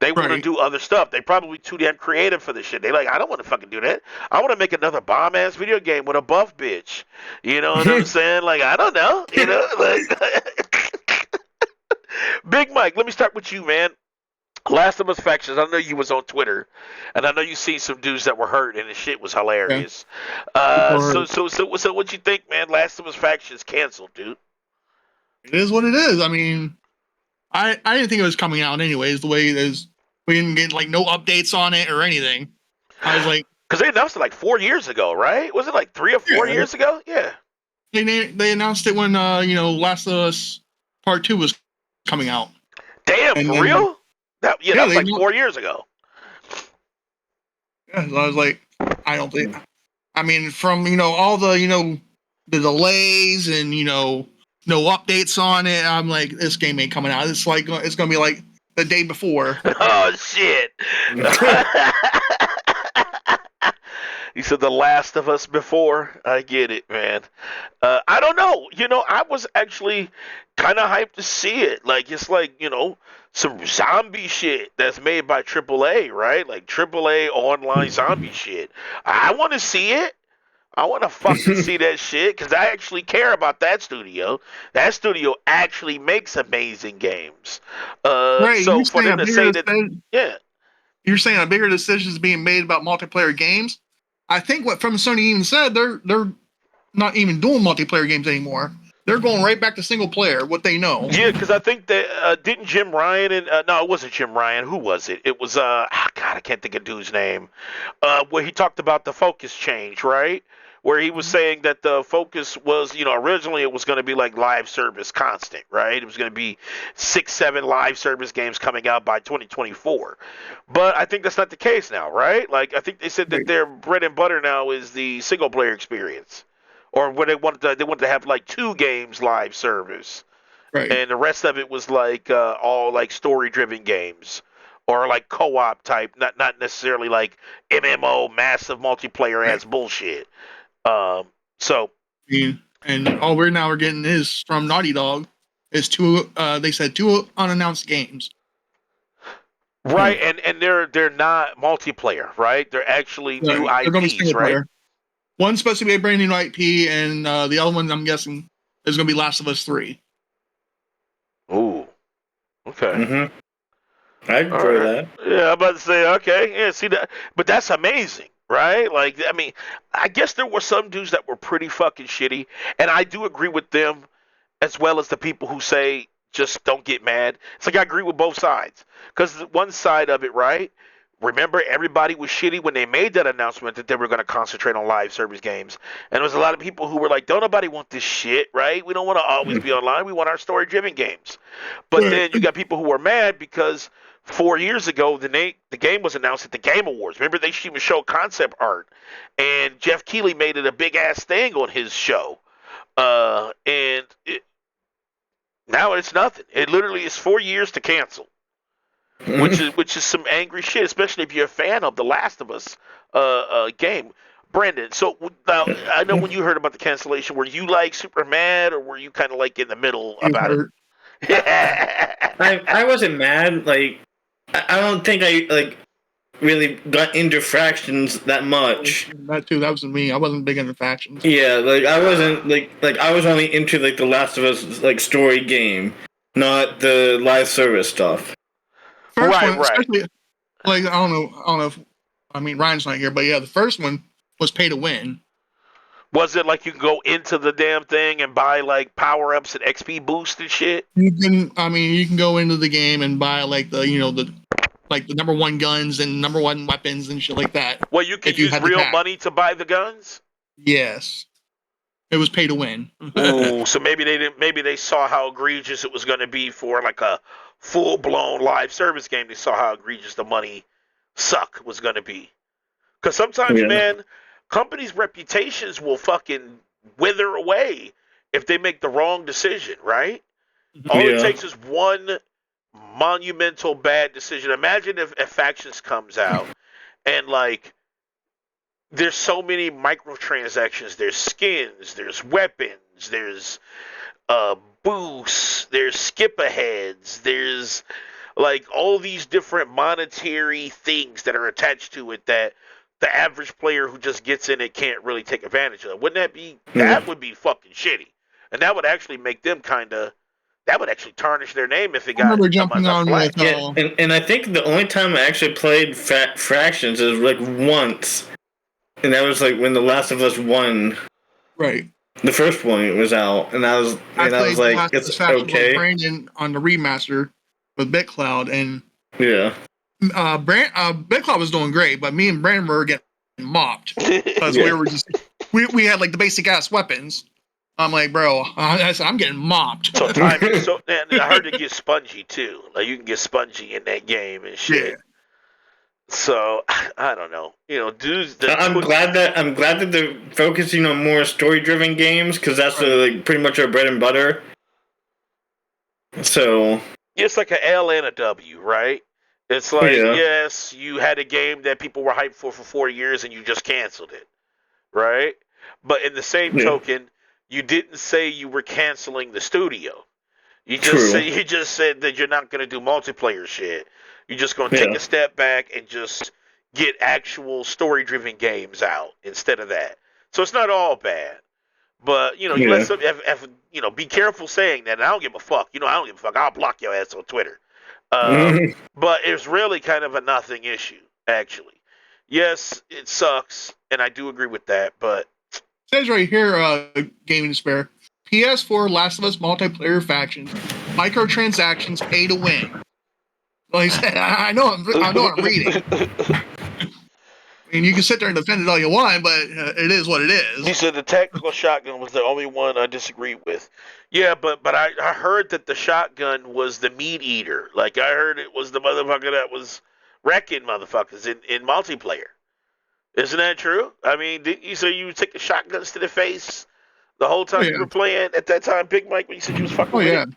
They want to do other stuff. They probably too damn creative for this shit. They like, I don't want to fucking do that. I want to make another bomb-ass video game with a buff bitch. You know what I'm saying? Like, I don't know. Big Mike, let me start with you, man. Last of Us Factions, I know you was on Twitter, and I know you seen some dudes that were hurt, and the shit was hilarious. So what you think, man? Last of Us Factions canceled, dude. It is what it is. I mean, I didn't think it was coming out anyways. The way it is, we didn't get like no updates on it or anything. I was like, because they announced it like 4 years ago, right? Was it like 3 or 4 years ago? Yeah. They announced it when Last of Us Part 2 was coming out. Damn, And for then- real? That was they like know- 4 years ago. Yeah, so I was like, I don't think. I mean, from all the the delays and no updates on it, I'm like, this game ain't coming out. It's like it's gonna be like the day before. Oh shit! You said The Last of Us before. I get it, man. I don't know. I was actually kind of hyped to see it. Like it's like some zombie shit that's made by AAA, right? Like AAA online zombie shit. I want to see it. I want to fucking see that shit because I actually care about that studio. That studio actually makes amazing games. Right, So you're for saying them to say that, yeah. You're saying a bigger decision is being made about multiplayer games. I think what from Sony even said they're not even doing multiplayer games anymore. They're going right back to single player. What they know. Yeah, because I think that didn't Jim Ryan and no, it wasn't Jim Ryan. Who was it? It was God, I can't think of dude's name. Where he talked about the focus change, right? Where he was saying that the focus was, originally it was going to be like live service constant, right? It was going to be 6-7 live service games coming out by 2024. But I think that's not the case now, right? Like I think they said that their bread and butter now is the single player experience, or when they wanted to have like 2 games live service, Right. and the rest of it was like all like story driven games. Or like co-op type, not necessarily like MMO massive multiplayer ass bullshit. So And all we're getting is from Naughty Dog is 2. They said 2 unannounced games. right, and they're not multiplayer, right? They're actually new They're gonna be IPs, single right? player. One's supposed to be a brand new IP, and the other one I'm guessing is going to be Last of Us 3. Ooh, okay. Mm-hmm. I enjoy that. Yeah, I'm about to say okay. Yeah, see that, but that's amazing, right? Like, I mean, I guess there were some dudes that were pretty fucking shitty, and I do agree with them, as well as the people who say just don't get mad. It's like I agree with both sides, because one side of it, right? Remember, everybody was shitty when they made that announcement that they were going to concentrate on live service games. And there was a lot of people who were like, don't nobody want this shit, right? We don't want to always be online. We want our story-driven games. But then you got people who were mad because 4 years ago, the game was announced at the Game Awards. Remember, they even showed concept art. And Jeff Keighley made it a big-ass thing on his show. Now it's nothing. It literally is 4 years to cancel. Which is some angry shit, especially if you're a fan of The Last of Us game. Brandon, so now I know when you heard about the cancellation, were you like super mad, or were you kind of like in the middle about it? I wasn't mad. Like I don't think I really got into factions that much. That too. That was me. I wasn't big into factions. Yeah, like I wasn't like I was only into like the Last of Us like story game, not the live service stuff. First Right, one, right. especially like I don't know if Ryan's not here, but yeah, the first one was pay to win. Was it like you can go into the damn thing and buy like power ups and XP boost and shit? You can go into the game and buy like the the number 1 guns and number 1 weapons and shit like that. Well, you can If you use had the real pack. money to buy the guns. Yes, it was pay to win. Ooh, so maybe they didn't. Maybe they saw how egregious it was going to be for like a full-blown live service game. They saw how egregious the money suck was going to be. Because sometimes, man, companies' reputations will fucking wither away if they make the wrong decision, right? All it takes is one monumental bad decision. Imagine if Factions comes out and like there's so many microtransactions. There's skins, there's weapons, there's boosts, there's skip aheads, there's like all these different monetary things that are attached to it that the average player who just gets in it can't really take advantage of. Wouldn't that be that would be fucking shitty. And that would actually make them that would actually tarnish their name if it got jumping on with Yeah, and I think the only time I actually played Fractions is like once, and that was like when The Last of Us 1, right. the first one was out, and I was played like, it's Factions okay. with Brandon on the remaster with BitCloud, and Yeah. BitCloud was doing great, but me and Brandon were getting mopped because we were just we had like the basic ass weapons, I'm like, bro, I'm getting mopped. So timing. So and I heard it get spongy too. Like you can get spongy in that game and shit. Yeah. So I don't know. You know, dudes. I'm glad that they're focusing on more story-driven games because that's like pretty much our bread and butter. So it's like an L and a W, right? It's like yes, you had a game that people were hyped for 4 years and you just canceled it, right? But in the same token, you didn't say you were canceling the studio. You just said that you're not going to do multiplayer shit. You're just going to take a step back and just get actual story-driven games out instead of that. So it's not all bad, but you know, you let some, you know, be careful saying that. And I don't give a fuck. You know, I don't give a fuck. I'll block your ass on Twitter. But it's really kind of a nothing issue, actually. Yes, it sucks, and I do agree with that. But it says right here, Gaming Despair. PS4 Last of Us multiplayer factions, microtransactions, pay to win. Like I said, I know I'm reading. I mean, you can sit there and defend it all you want, but it is what it is. He said the tactical shotgun was the only one I disagreed with. Yeah, but I heard that the shotgun was the meat eater. Like I heard it was the motherfucker that was wrecking motherfuckers in multiplayer. Isn't that true? I mean, did you say you would take the shotguns to the face the whole time you were playing at that time, Big Mike, when you said you was fucking with it?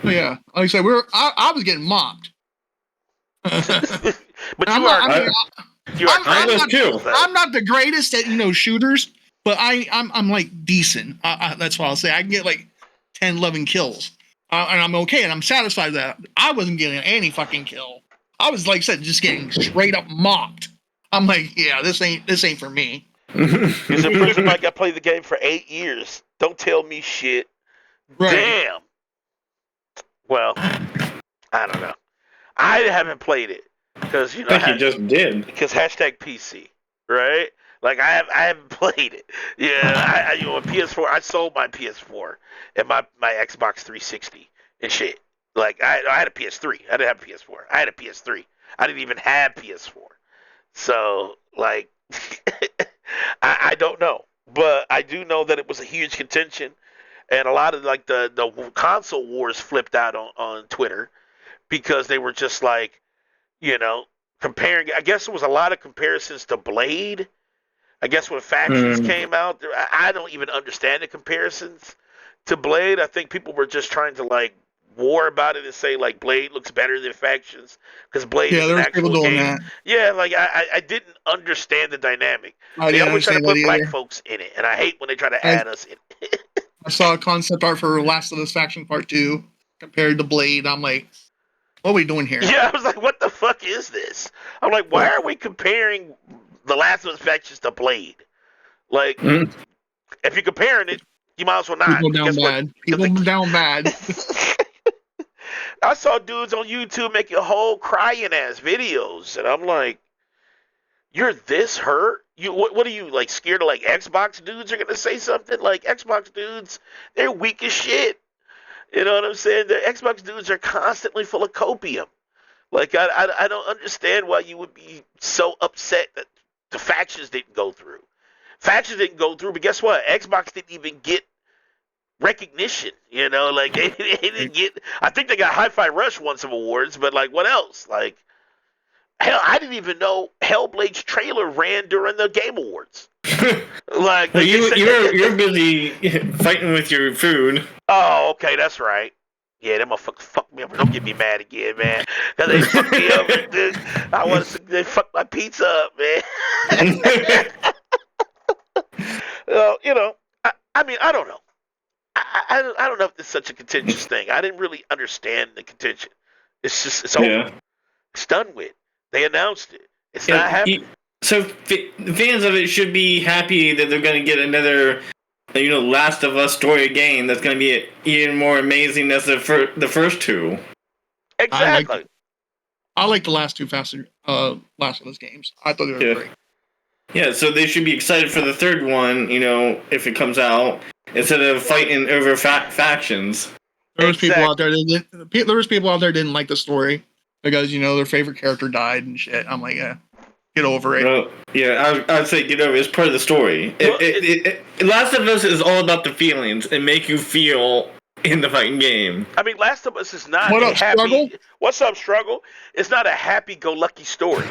Oh yeah. Like I said, I was getting mopped. But I'm not the greatest at shooters, but I'm like decent. That's what I'll say. I can get like 10, 11 kills, and I'm okay, and I'm satisfied with that. I wasn't getting any fucking kill. I was, like I said, just getting straight up mopped. I'm like, yeah, this ain't for me. He said, Prison Mike, I played the game for 8 years. Don't tell me shit. Right. Damn. Well, I don't know. I haven't played it because I think you just did. Because #PC, right? Like I haven't played it. Yeah, I on PS4. I sold my PS4 and my Xbox 360 and shit. Like I had a PS3. I didn't have a PS4. I had a PS3. I didn't even have PS4. So like, I don't know, but I do know that it was a huge contention, and a lot of like the console wars flipped out on Twitter. Because they were just like, comparing. I guess there was a lot of comparisons to Blade. I guess when Factions came out, I don't even understand the comparisons to Blade. I think people were just trying to like war about it and say like Blade looks better than Factions because Blade is an actual game. That. Yeah, like I didn't understand the dynamic. They always try to put black folks in it, and I hate when they try to add us in it. I saw a concept art for Last of Us Faction Part 2 compared to Blade. I'm like, what are we doing here? Yeah, I was like, what the fuck is this? I'm like, why are we comparing The Last of Us Factions to Blade? Like, if you're comparing it, you might as well not. People down bad. I saw dudes on YouTube making whole crying ass videos, and I'm like, you're this hurt? What are you, like, scared of, like, Xbox dudes are going to say something? Like, Xbox dudes, they're weak as shit. You know what I'm saying? The Xbox dudes are constantly full of copium. Like, I don't understand why you would be so upset that the Factions didn't go through. Factions didn't go through, but guess what? Xbox didn't even get recognition. Like, they didn't get... I think they got Hi-Fi Rush won some awards, but, like, what else? Like, hell, I didn't even know Hellblade's trailer ran during the Game Awards. Like, well, you're busy fighting with your food. Oh, okay, that's right. Yeah, that motherfucker fucked me up. Don't get me mad again, man. Cause they fucked me up. They fucked my pizza up, man. I mean, I don't know. I don't know if it's such a contentious thing. I didn't really understand the contention. It's over. Yeah. It's done with. They announced it. It's not happening. So fans of it should be happy that they're going to get another, Last of Us story game that's going to be even more amazing as the first two. Exactly. I like the last two Last of Us games. I thought they were great. Yeah, so they should be excited for the third one, if it comes out, instead of fighting over factions. There was people out there that didn't like the story because their favorite character died and shit. I'm like, yeah. get over it. Well, yeah, I'd say get over it. It's part of the story. Well, Last of Us is all about the feelings and make you feel in the fucking game. I mean, Last of Us is not What a up, happy. Struggle? What's up, Struggle? It's not a happy-go-lucky story.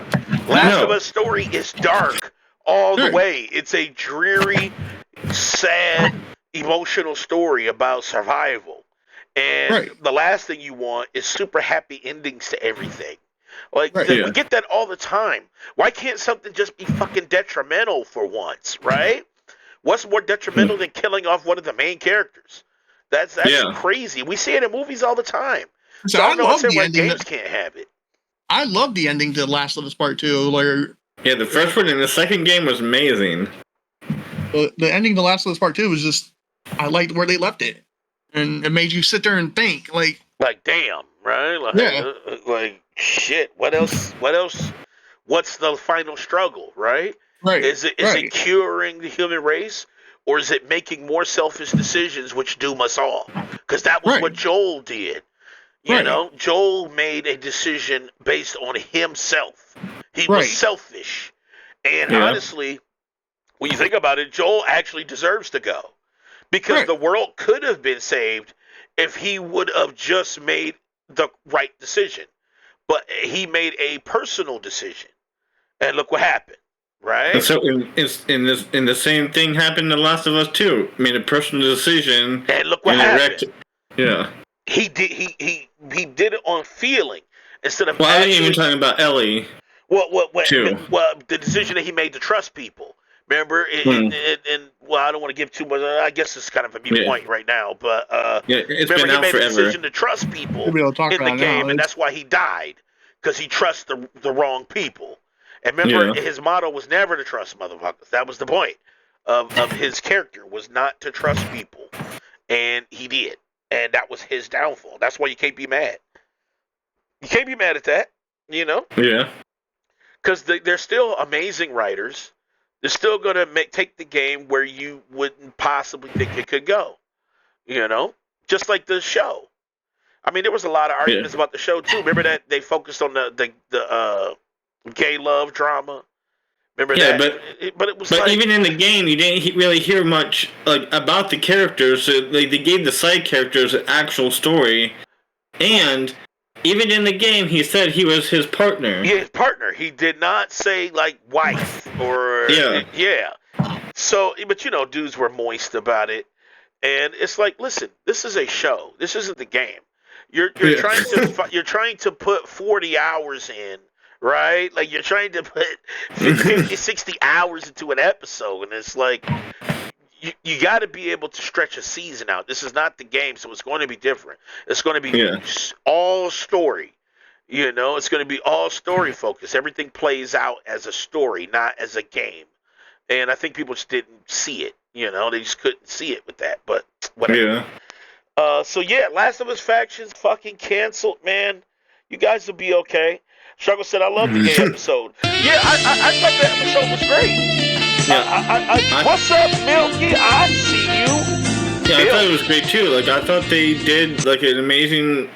Last of Us story is dark all the way. It's a dreary, sad, emotional story about survival. And the last thing you want is super happy endings to everything. Like, we get that all the time. Why can't something just be fucking detrimental for once, right? What's more detrimental than killing off one of the main characters? That's crazy. We see it in movies all the time. So I don't know why games can't have it. I love the ending to Last of Us Part 2. Like, yeah, the first one and the second game was amazing. The ending to Last of Us Part 2 was just, I liked where they left it. And it made you sit there and think, like damn, right? Like, shit, what else? What's the final struggle, right? Right. Is it curing the human race? Or is it making more selfish decisions which doom us all? Because that was what Joel did. You know, Joel made a decision based on himself. He was selfish. And honestly, when you think about it, Joel actually deserves to go. Because the world could have been saved if he would have just made the right decision. But he made a personal decision. And look what happened. Right. And so in the same thing happened to Last of Us 2. Made a personal decision. And look what happened. Yeah. He did it on feeling instead of. Well, I ain't even talking about Ellie. Well, the decision that he made to trust people. Remember, and I don't want to give too much. I guess it's kind of a mute point right now, but it's remember been he out made forever. a decision to trust people in the game, and that's why he died, because he trusts the wrong people. And remember, his motto was never to trust motherfuckers. That was the point of his character, was not to trust people, and he did, and that was his downfall. That's why you can't be mad. You can't be mad at that, you know? Yeah. Because they're still amazing writers. They're still going to take the game where you wouldn't possibly think it could go. You know? Just like the show. I mean, there was a lot of arguments about the show, too. Remember that they focused on the gay love drama? Remember that? But it was even in the game, you didn't really hear much about the characters. So, they gave the side characters an actual story. And even in the game, he said he was his partner. Yeah, his partner. He did not say, wife or... Yeah. So, but, dudes were moist about it. And it's like, listen, this is a show. This isn't the game. You're trying to put 40 hours in, right? Like, you're trying to put 50, 60 hours into an episode. And it's like... You got to be able to stretch a season out. This is not the game, so it's going to be different. It's going to be all story. It's going to be all story focused. Everything plays out as a story, not as a game. And I think people just didn't see it. They just couldn't see it with that. But whatever. Yeah. Last of Us Factions fucking canceled, man. You guys will be okay. Struggle said, I love the gay episode. Yeah, I thought the episode was great. What's up, Milky? I see you. Yeah, I thought it was great too. I thought they did an amazing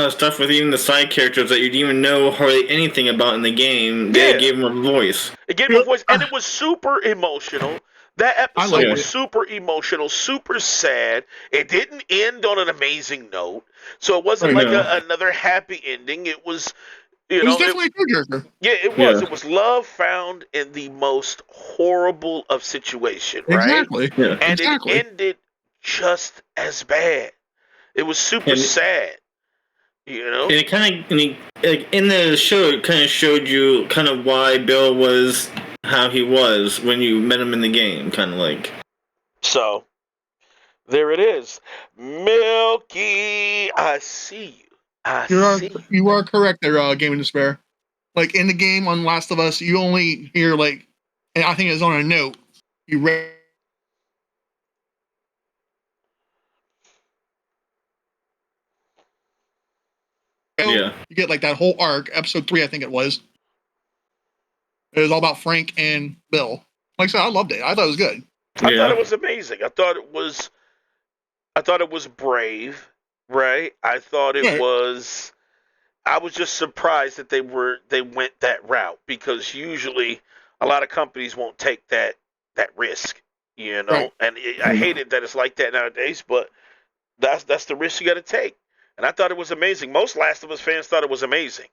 stuff with even the side characters that you didn't even know hardly anything about in the game. They gave them a voice. It gave them a voice, and it was super emotional. That episode was super emotional, super sad. It didn't end on an amazing note, so it wasn't another happy ending. It was. It was definitely a tearjerker. Yeah, it was. Yeah. It was love found in the most horrible of situations, right? Exactly. Yeah. And it ended just as bad. It was super sad. And it kind of, in the show, it kind of showed you kind of why Bill was how he was when you met him in the game, kind of like. So, there it is. Milky, I see you. You are correct there, Game of Despair. In the game on Last of Us, you only hear and I think it's on a note. You read. Yeah. You get that whole arc, episode 3, I think it was. It was all about Frank and Bill. Like I said, I loved it. I thought it was good. I thought it was amazing. I thought it was brave. Right, I thought it was. I was just surprised that they went that route, because usually a lot of companies won't take that risk, you know. Right. And I hate it that it's like that nowadays, but that's the risk you got to take. And I thought it was amazing. Most Last of Us fans thought it was amazing.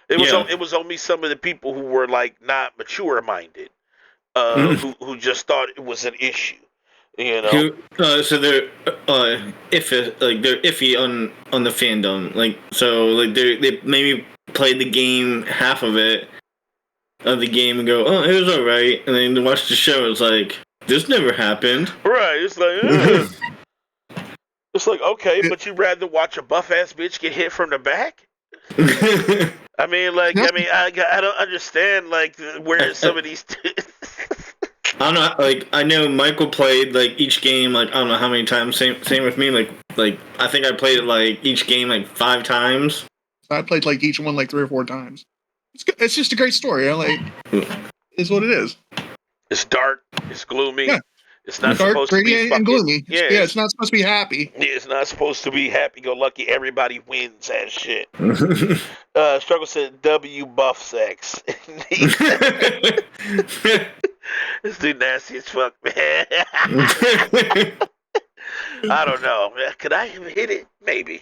It was only some of the people who were like not mature minded, who just thought it was an issue. You know, so they're iffy on the fandom. Like, so like they maybe played the game, half of it of the game, and go, oh, it was alright, and then they watch the show. It's like, this never happened. Right? It's like, it's like, okay, but you'd rather watch a buff ass bitch get hit from the back? I mean, like, I don't understand, like, where some of these. I don't know. Like, I know Michael played like each game. Like, I don't know how many times. Same with me. Like I think I played it like each game like 5 times. I played like each one like 3 or 4 times. It's just a great story. Like, it's what it is. It's dark. It's gloomy. Yeah. It's not dark, supposed to be gritty, fucking, and gloomy. Yeah, it's not supposed to be happy. Yeah, it's not supposed to be happy-go-lucky. Everybody wins that shit. Struggle said W buff sex. This dude nasty as fuck, man. I don't know. Could I have hit it? Maybe.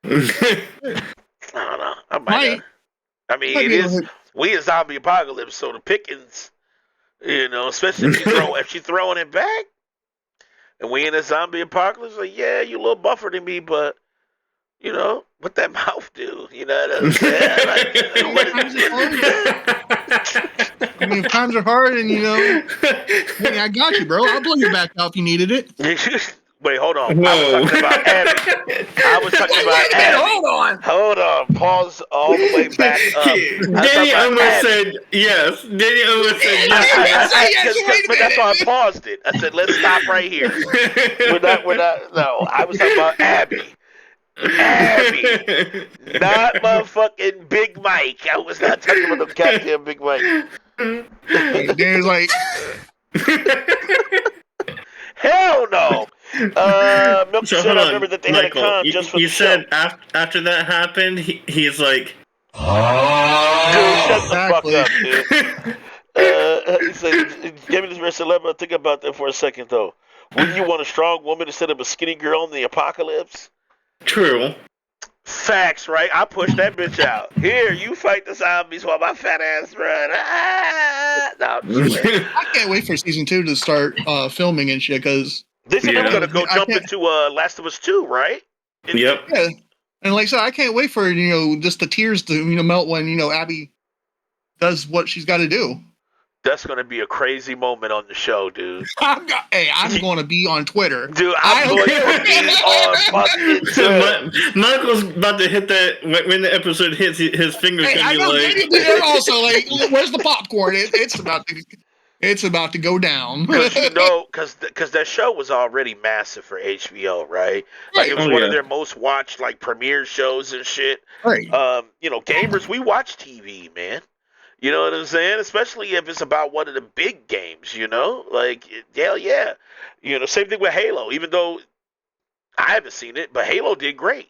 I don't know. I might have. I mean, it is. We a zombie apocalypse, so the pickings, you know, especially if she's throwing it back, and we in a zombie apocalypse, like, yeah, you a little buffer than me, but you know, what that mouth do? You know what I'm saying? I mean, if times are hard, and you know, hey, I got you, bro. I'll blow your back out if you needed it. Wait, hold on. Whoa. I was talking about Abby. Hold on. Pause all the way back up. Danny almost said yes. Danny almost said yes. But that's why I paused it. I said, let's stop right here. We're not. No, I was talking about Abby. Abby. Not motherfucking Big Mike. I was not talking about the goddamn Big Mike. Danny's like, hell no. Milk So said, hold I on, remember that they had a Michael, con just for you the said show. after that happened, he's like, Dude, shut the fuck up, dude. He said, give me this rest of the think about that for a second, though. Wouldn't you want a strong woman instead of a skinny girl in the apocalypse? true. Facts, right? I push that bitch out. Here, you fight the zombies while my fat ass run. Ah! No, I'm just playing. I can't wait for season 2 to start filming and shit, because They said they were gonna go I jump can't- into Last of Us 2, right? Yep. yeah. And like I said, I can't wait for, you know, just the tears to, you know, melt when, you know, Abby does what she's got to do. That's gonna be a crazy moment on the show, dude. I'm going to be on Twitter. Dude, I'm going to be on fucking Twitter. Michael's about to hit that when the episode hits. His fingers Hey, gonna I be know like. Danny did it also, like, where's the popcorn? It's about to go down. Because you know, because that show was already massive for HBO, right? Like it was Oh, one yeah. of their most watched like premiere shows and shit. Right. You know, gamers, we watch TV, man. You know what I'm saying? Especially if it's about one of the big games. You know, like hell yeah. You know, same thing with Halo. Even though I haven't seen it, but Halo did great.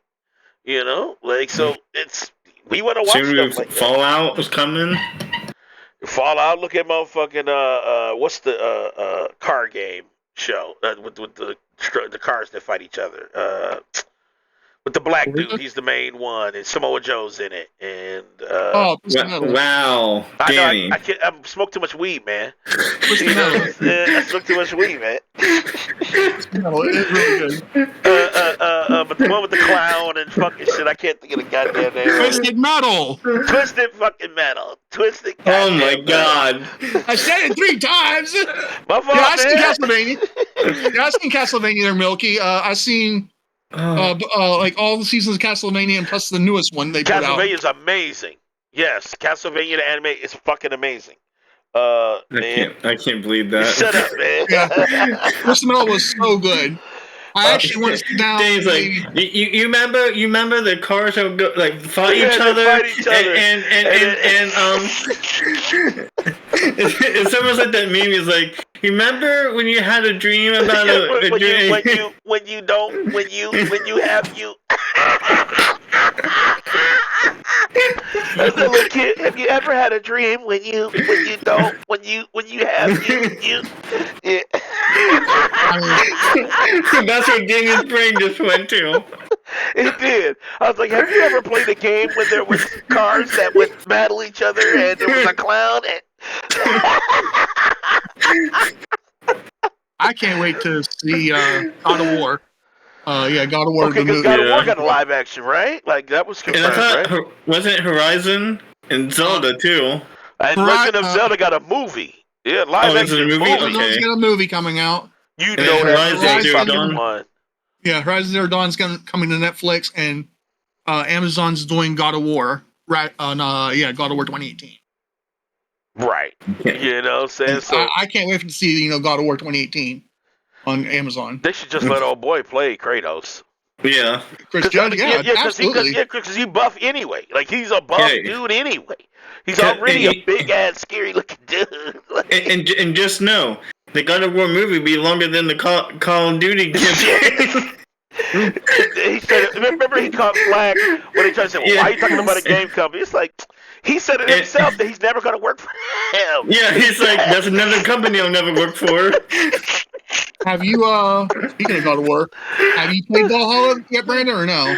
You know, like so we want to watch stuff like that. Fallout was coming. Fallout. Look at motherfucking what's the car game show with the cars that fight each other. With the black dude, he's the main one, and Samoa Joe's in it. And Wow, I Danny. know I can't. I smoke too much weed, man. Twisted Metal. I smoke too much weed, man. No, it is really good. But the one with the clown and fucking shit, I can't think of the goddamn name. Twisted Metal. Twisted fucking metal. Twisted. Oh my goddamn god. I said it 3 times. My fault, Yeah, I seen man. Castlevania. Yeah, I seen Castlevania there, Milky. I seen like all the seasons of Castlevania and plus the newest one they put out. Castlevania is amazing. Yes, Castlevania the anime is fucking amazing. Man, I can't believe that. shut up, man. Yeah. Twisted Metal was so good. I actually want to sit down. Danny's like, you remember the cars that would go, like fight Yeah, each they other, fight each other. It's almost like that meme is like, remember when you had a dream about a dream? when you have you. As a little kid, have you ever had a dream when you have you yeah. That's what Damien's brain just went to. It did. I was like, have you ever played a game where there was cars that would battle each other and there was a clown? I can't wait to see God of War. God of War. Okay, because God of War got a live action, right? Like that was And I confirmed, thought, right? wasn't Horizon and Zelda too? And Legend of Zelda got a movie. Yeah, live is it a action movie? movie. Okay. There's got a movie coming out. You And know Horizon that Zero fucking Dawn. one. Yeah, Horizon Zero Dawn's coming to Netflix, and Amazon's doing God of War. Right on, God of War 2018. Right. You know what I'm saying? And So I can't wait to see God of War 2018 on Amazon. they should just let old boy play Kratos. Yeah. Chris Judge, absolutely. Because he buff anyway. Like he's a buff dude anyway. He's already a big ass scary looking dude. Like, And just know, the God of War movie be longer than the Call of Duty campaign. he said, remember he caught flack when he tried to say, well, why are you talking about a game company? It's like, he said it himself that he's never going to work for him. Yeah, he's like, that's another company I'll never work for. Have you, speaking of God of War, have you played Valhalla yet, Brandon, or no?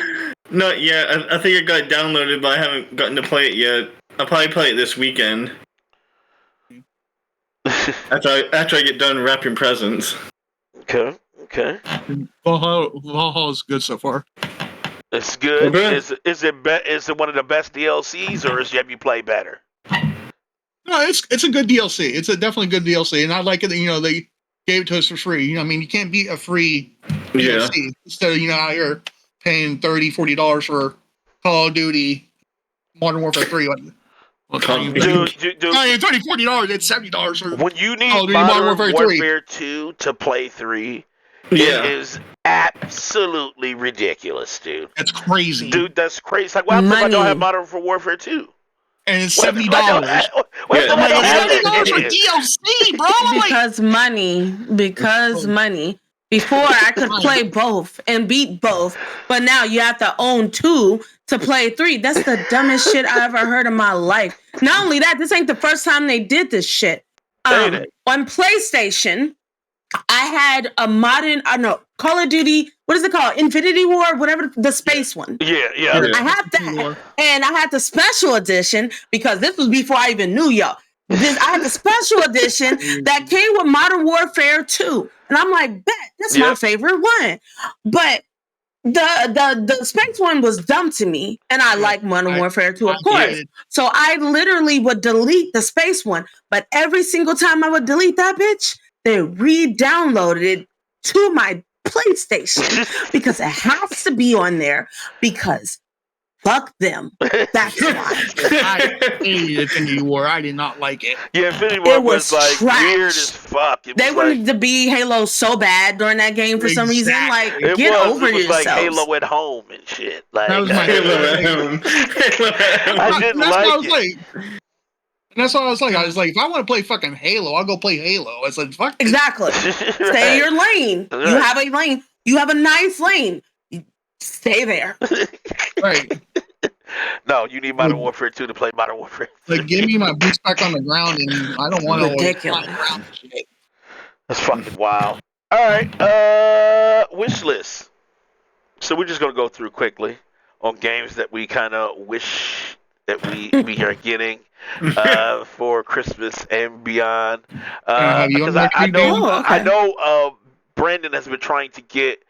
Not yet. I think I got it downloaded, but I haven't gotten to play it yet. I'll probably play it this weekend. after I get done wrapping presents. Okay. Valhalla's good so far. It's good. Okay. Is it one of the best DLCs, or have you played better? No, it's a good DLC. It's definitely good DLC, and I like it that they gave it to us for free. I mean, you can't beat a free DLC instead of out here paying $30, $40 for Call of Duty, Modern Warfare 3. Dude, $30, $40. It's $70 for when you need Call of Duty Modern Warfare 3. Warfare 2 to play 3, it is absolutely ridiculous, dude. That's crazy. Dude, that's crazy. It's like, well, how come I don't have Modern Warfare 2? And it's $70. $70 for DLC, bro. Because money. Before I could play both and beat both, but now you have to own 2 to play 3. That's the dumbest shit I ever heard in my life. Not only that, this ain't the first time they did this shit. On PlayStation, I had a Call of Duty, what is it called? Infinity War, whatever, the space one. Yeah. I had that. And I had the special edition because this was before I even knew y'all. I had the special edition that came with Modern Warfare 2. And I'm like, bet, that's my favorite one. But the space one was dumb to me. And I like Modern Warfare 2, of course. So I literally would delete the space one. But every single time I would delete that bitch, they re-downloaded it to my PlayStation because it has to be on there because fuck them. That's why. I hated Infinity War. I did not like it. Yeah, Infinity War was like trash. weird as fuck. They wanted to be Halo so bad during that game for some reason. Like, get over yourselves. Like Halo at home and shit. Like, that was my Halo at home. I didn't like it. And that's what I was like. I was like, if I want to play fucking Halo, I'll go play Halo. I said, fuck. Exactly. Stay in your lane. You have a lane. You have a nice lane. Stay there. Right. No, you need Modern Warfare 2 to play Modern Warfare 3. Like, give me my boots back on the ground, and I don't want to. Ridiculous. That's fucking wild. All right. Wish list. So we're just gonna go through quickly on games that we kind of wish that we are getting for Christmas and beyond. Because I know Brandon has been trying to get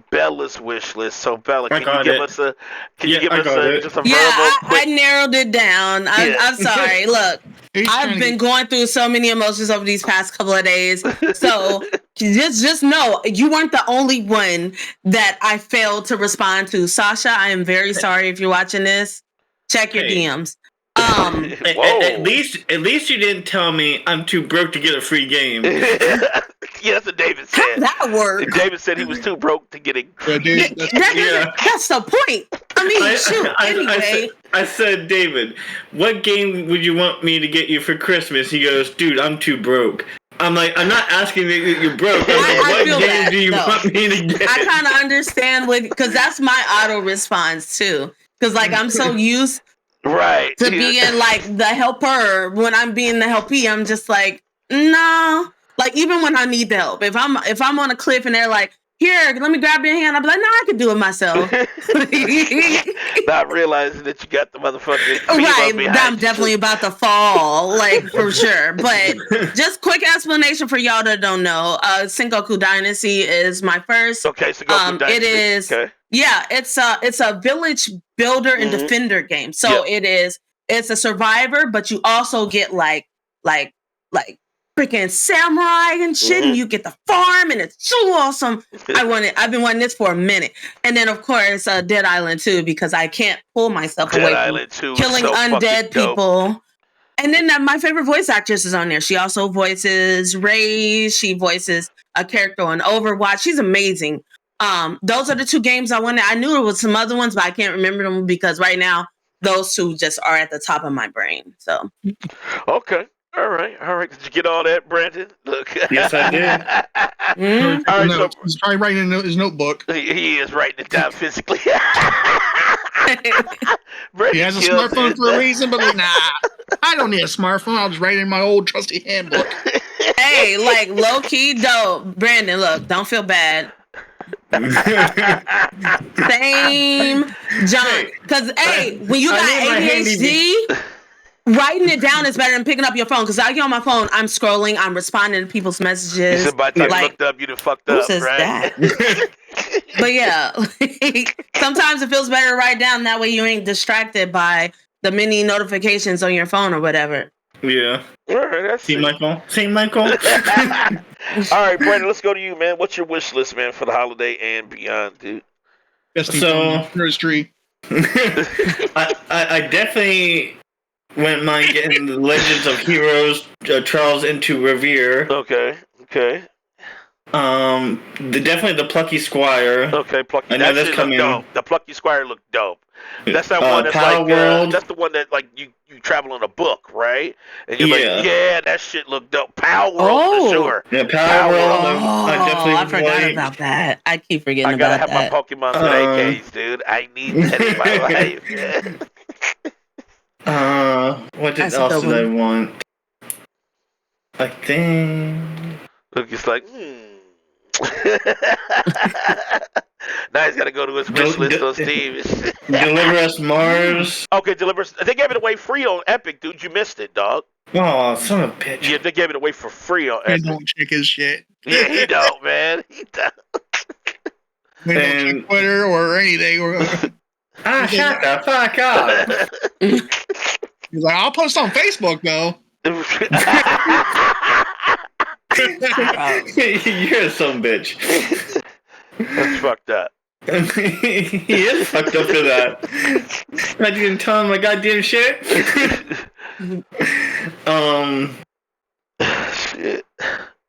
Bella's wish list. So Bella, can you give us just a verbal? I narrowed it down. I'm sorry. Look, I've been going through so many emotions over these past couple of days. So just know you weren't the only one that I failed to respond to. Sasha, I am very sorry if you're watching this. Check your DMs. At least you didn't tell me I'm too broke to get a free game. Yeah, that's what David said. How'd that work? David said he was too broke to get it. That's the point. I mean, anyway. I said, David, what game would you want me to get you for Christmas? He goes, dude, I'm too broke. I'm like, I'm not asking that you're broke. What game do you want me to get? I kind of understand because that's my auto response too. Because like I'm so used Right. to being like the helper. When I'm being the helpee, I'm just like, no. Like even when I need the help, if I'm on a cliff and they're like, here, let me grab your hand, I'm like, no, I can do it myself. Not realizing that you got the motherfucker. Right, behind I'm you. definitely about to fall, like for sure. But just quick explanation for y'all that don't know. Sengoku Dynasty is my first. Okay, Sengoku Dynasty. It is. Okay. Yeah, it's a village builder and defender game. So it's a survivor, but you also get like freaking samurai and shit, and you get the farm, and it's so awesome. I've been wanting this for a minute. And then of course Dead Island 2, because I can't pull myself away from killing undead people. And then my favorite voice actress is on there. She also voices Rey. She voices a character on Overwatch. She's amazing. Those are the 2 games I wanted. I knew there was some other ones, but I can't remember them because right now those 2 just are at the top of my brain. So okay. All right. Did you get all that, Brandon? Look. Yes, I did. All right, so he's probably writing in his notebook. He is writing it down physically. He has a smartphone for a reason, but like, nah, I don't need a smartphone. I'll just write it in my old trusty handbook. Hey, like low key dope. Brandon, look, don't feel bad. Same junk. Because hey, when you got ADHD, writing it down is better than picking up your phone. Because I get on my phone, I'm scrolling, I'm responding to people's messages. You said by the time you looked up, you done fucked up, says right? That? But yeah, sometimes it feels better to write down. That way you ain't distracted by the many notifications on your phone or whatever. Yeah. All right, that's See, Michael. All right, Brandon, let's go to you, man. What's your wish list, man, for the holiday and beyond, dude? So, tree. I definitely wouldn't mind getting the Legends of Heroes Trials into Revere. Okay. Definitely the Plucky Squire. Okay, Plucky. I know that's coming. Dope. The Plucky Squire looked dope. That's that one that's Power like World. that's the one that like you travel in a book, right? And you're like, yeah, that shit looked dope. Power World for sure. Yeah, Power World. I forgot about that. I keep forgetting about that. I gotta have my Pokemon today, case, dude. I need that in my life. What else did I want? I think. Look, it's like, now he's got to go to his wish list on Steam. Deliver Us Mars. Okay, Deliver Us. They gave it away free on Epic, dude. You missed it, dog. Oh, son of a bitch. Yeah, they gave it away for free on Epic. He don't check his shit. Yeah, he don't, man. He don't. He don't check Twitter or anything. Shut the fuck up. He's like, I'll post on Facebook, though. You're some bitch. That's fucked up. He is fucked up for that. I didn't tell him my goddamn shit. Shit.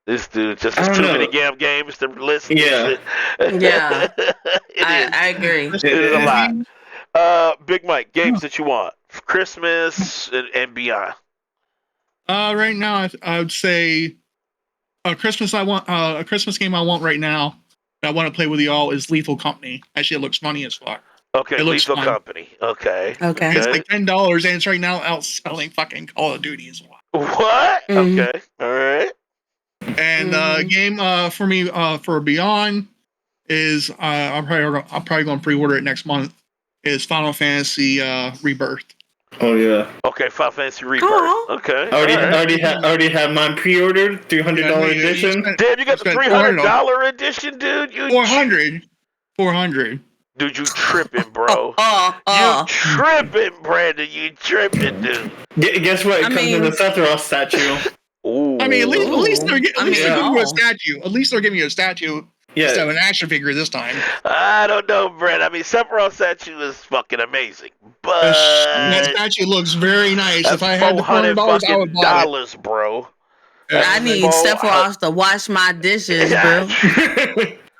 This dude just has too many damn games to listen. Yeah. I agree. It is a lot. Big Mike, games that you want for Christmas and beyond. Right now, I would say a Christmas game I want right now that I want to play with y'all is Lethal Company. Actually, it looks funny as fuck. Okay, Lethal Company. Okay. It's like $10 and it's right now outselling fucking Call of Duty as well. What? Mm-hmm. Okay. All right. And game for me for Beyond is I'm probably going to pre-order it next month. Is Final Fantasy Rebirth. Oh yeah. Okay, Final Fantasy Rebirth. Okay. Already have mine pre-ordered. $300 edition. Damn, you got the $300 edition, dude. 400. Dude, you tripping, bro. You tripping, Brandon. You tripping, dude. Guess what? It comes with a Sephiroth statue. Ooh. I mean, at least they're giving you a statue. At least they're giving you a statue. Yeah. Instead of an action figure this time. I don't know, Brent. I mean, Sephiroth statue is fucking amazing, but that statue looks very nice. If I had the $400, I would buy it. Bro. I need Sephiroth to wash my dishes, bro,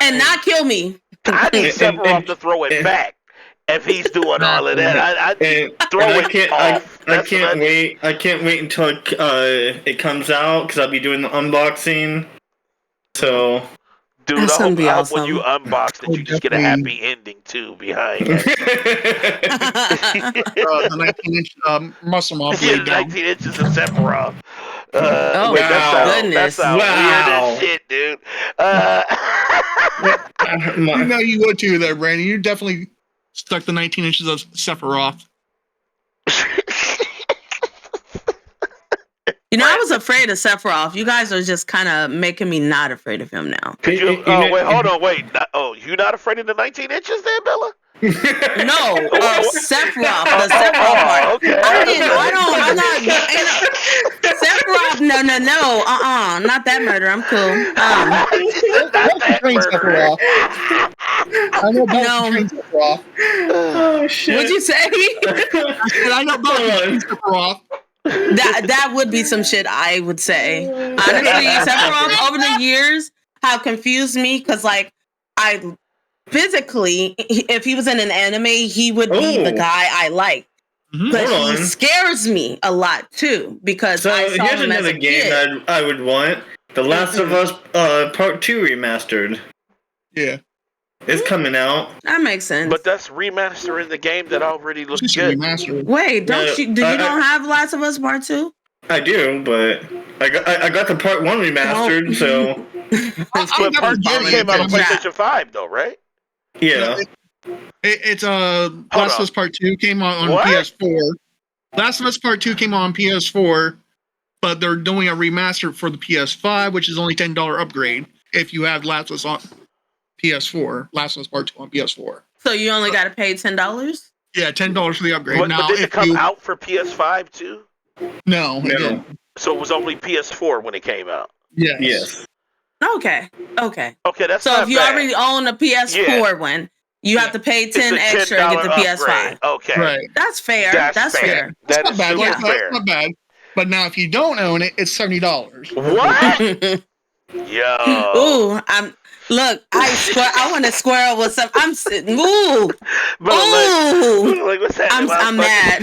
and not kill me. I need Sephiroth to throw it back. If he's doing all of that, I throw it off. I can't wait. I can't wait until it comes out because I'll be doing the unboxing. So. Dude, That's I gonna hope, be I hope awesome. when you unbox that you just get a happy ending too behind it. The 19-inch muscle mob Yeah, blade down. 19 inches of Sephiroth. Oh, Wait, goodness. that sounds weird as shit, dude. You know you would too, there, Brandon. You definitely stuck the 19 inches of Sephiroth. You know, I was afraid of Sephiroth. You guys are just kind of making me not afraid of him now. Wait, hold on, wait. You not afraid of the 19 inches then, Bella? No, Sephiroth, the Sephiroth part. Okay. I'm not. Sephiroth, no. Not that murder. I'm cool. Not that murder. I know both No. train Sephiroth. Oh shit! What'd you say? I know both train Sephiroth. That would be some shit I would say. Honestly, Sephiroth over the years have confused me because, like, physically, if he was in an anime, he would be the guy I like. But he scares me a lot too because I saw here's him as another a game kid. that I would want: The Last of Us Part 2 remastered. Yeah. It's coming out. That makes sense. But that's remastering the game that already looks It's good. remastered. Wait, don't you don't have Last of Us Part 2? I do, but I got the Part 1 remastered, so But Part 2 came out on PlayStation 5, though, right? yeah. It's Last of Us Part 2 came on PS4. Last of Us Part 2 came on PS4, but they're doing a remaster for the PS5, which is only $10 upgrade if you have Last of Us on PS4. Last of Us Part 2 on PS4. So you only got to pay $10? Yeah, $10 for the upgrade. But now, did it come out for PS5 too? No, it didn't. So it was only PS4 when it came out. Yes. Okay. Okay, that's So not if you bad. already own a PS4 one, you have to pay 10 It's a extra and get the $10 PS5. upgrade. Okay. Right. That's fair. That's fair. That That's is not bad. super Like, fair. that's not bad. But now, if you don't own it, it's $70. What? Yo. Ooh, look, I want to squirrel with some. I'm sitting. Ooh. But Ooh. like, what's happening? I'm mad.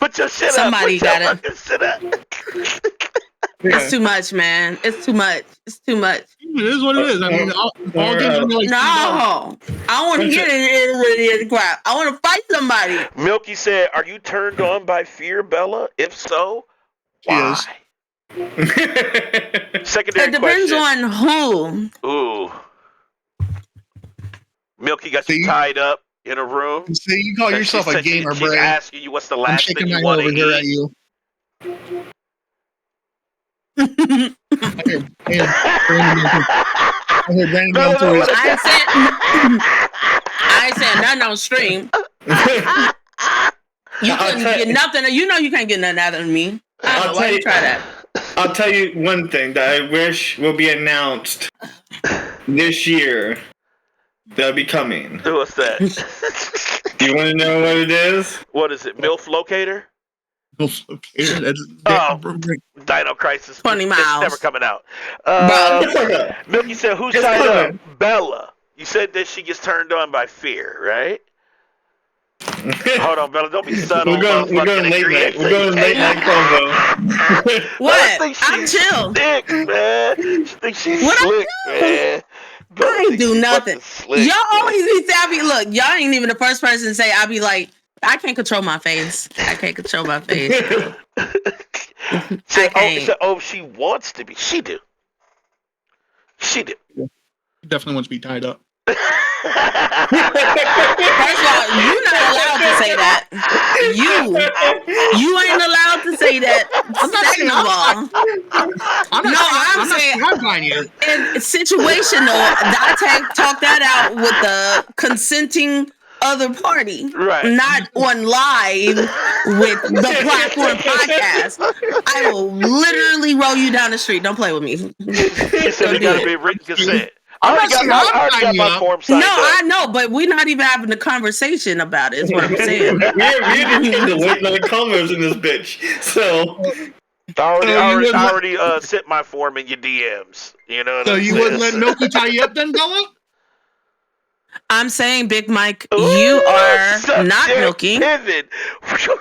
Put your shit somebody up. Put your got fucking shit up. It's too much, man. It's too much. It's too much. It is what it is. I mean, all games are like No, I want to get in crap. I want to fight somebody. Milky said, "Are you turned on by fear, Bella? If so, why?" Secondary It depends question. on who. Ooh. Milky got you tied up in a room. See, you call yourself a gamer, She's Bray. asking you what's the I'm last thing shaking you my want head to over here at eat. you. I ain't saying nothing on stream. You couldn't get nothing. You know you can't get nothing out of me. I don't know why you try that. I'll tell you one thing that I wish will be announced this year. That'll be coming. What's that? You want to know what it is? What is it? MILF Locator? MILF Dino Crisis. 20 miles. It's never coming out. Milky said, "Who's tied up?" Bella. You said that she gets turned on by fear, right? Hold on, Bella. Don't be subtle. We're going late night. We're going late night combo. What? I'm chill. Slick, man. She thinks she's slick, man. I ain't do nothing. Y'all always be savvy. Look, y'all ain't even the first person to say. I be like, I can't control my face. I can't control my face. She wants to be. She do. Definitely wants to be tied up. First of all, you're not allowed to say that. You ain't allowed to say that. Second of all, I'm saying in situational. I talk that out with the consenting other party, right? Not on live with the Platform Podcast. I will literally roll you down the street. Don't play with me. You said it gotta be written consent. I already got my form signed up. I know, but we're not even having a conversation about it, is what I'm saying. We're just in the late night combos in this bitch. So I already sent my form in your DMs. You know what I'm saying? So you wouldn't let Milky tie you up then, Bella? I'm saying, Big Mike, you are not Milky. Pivot.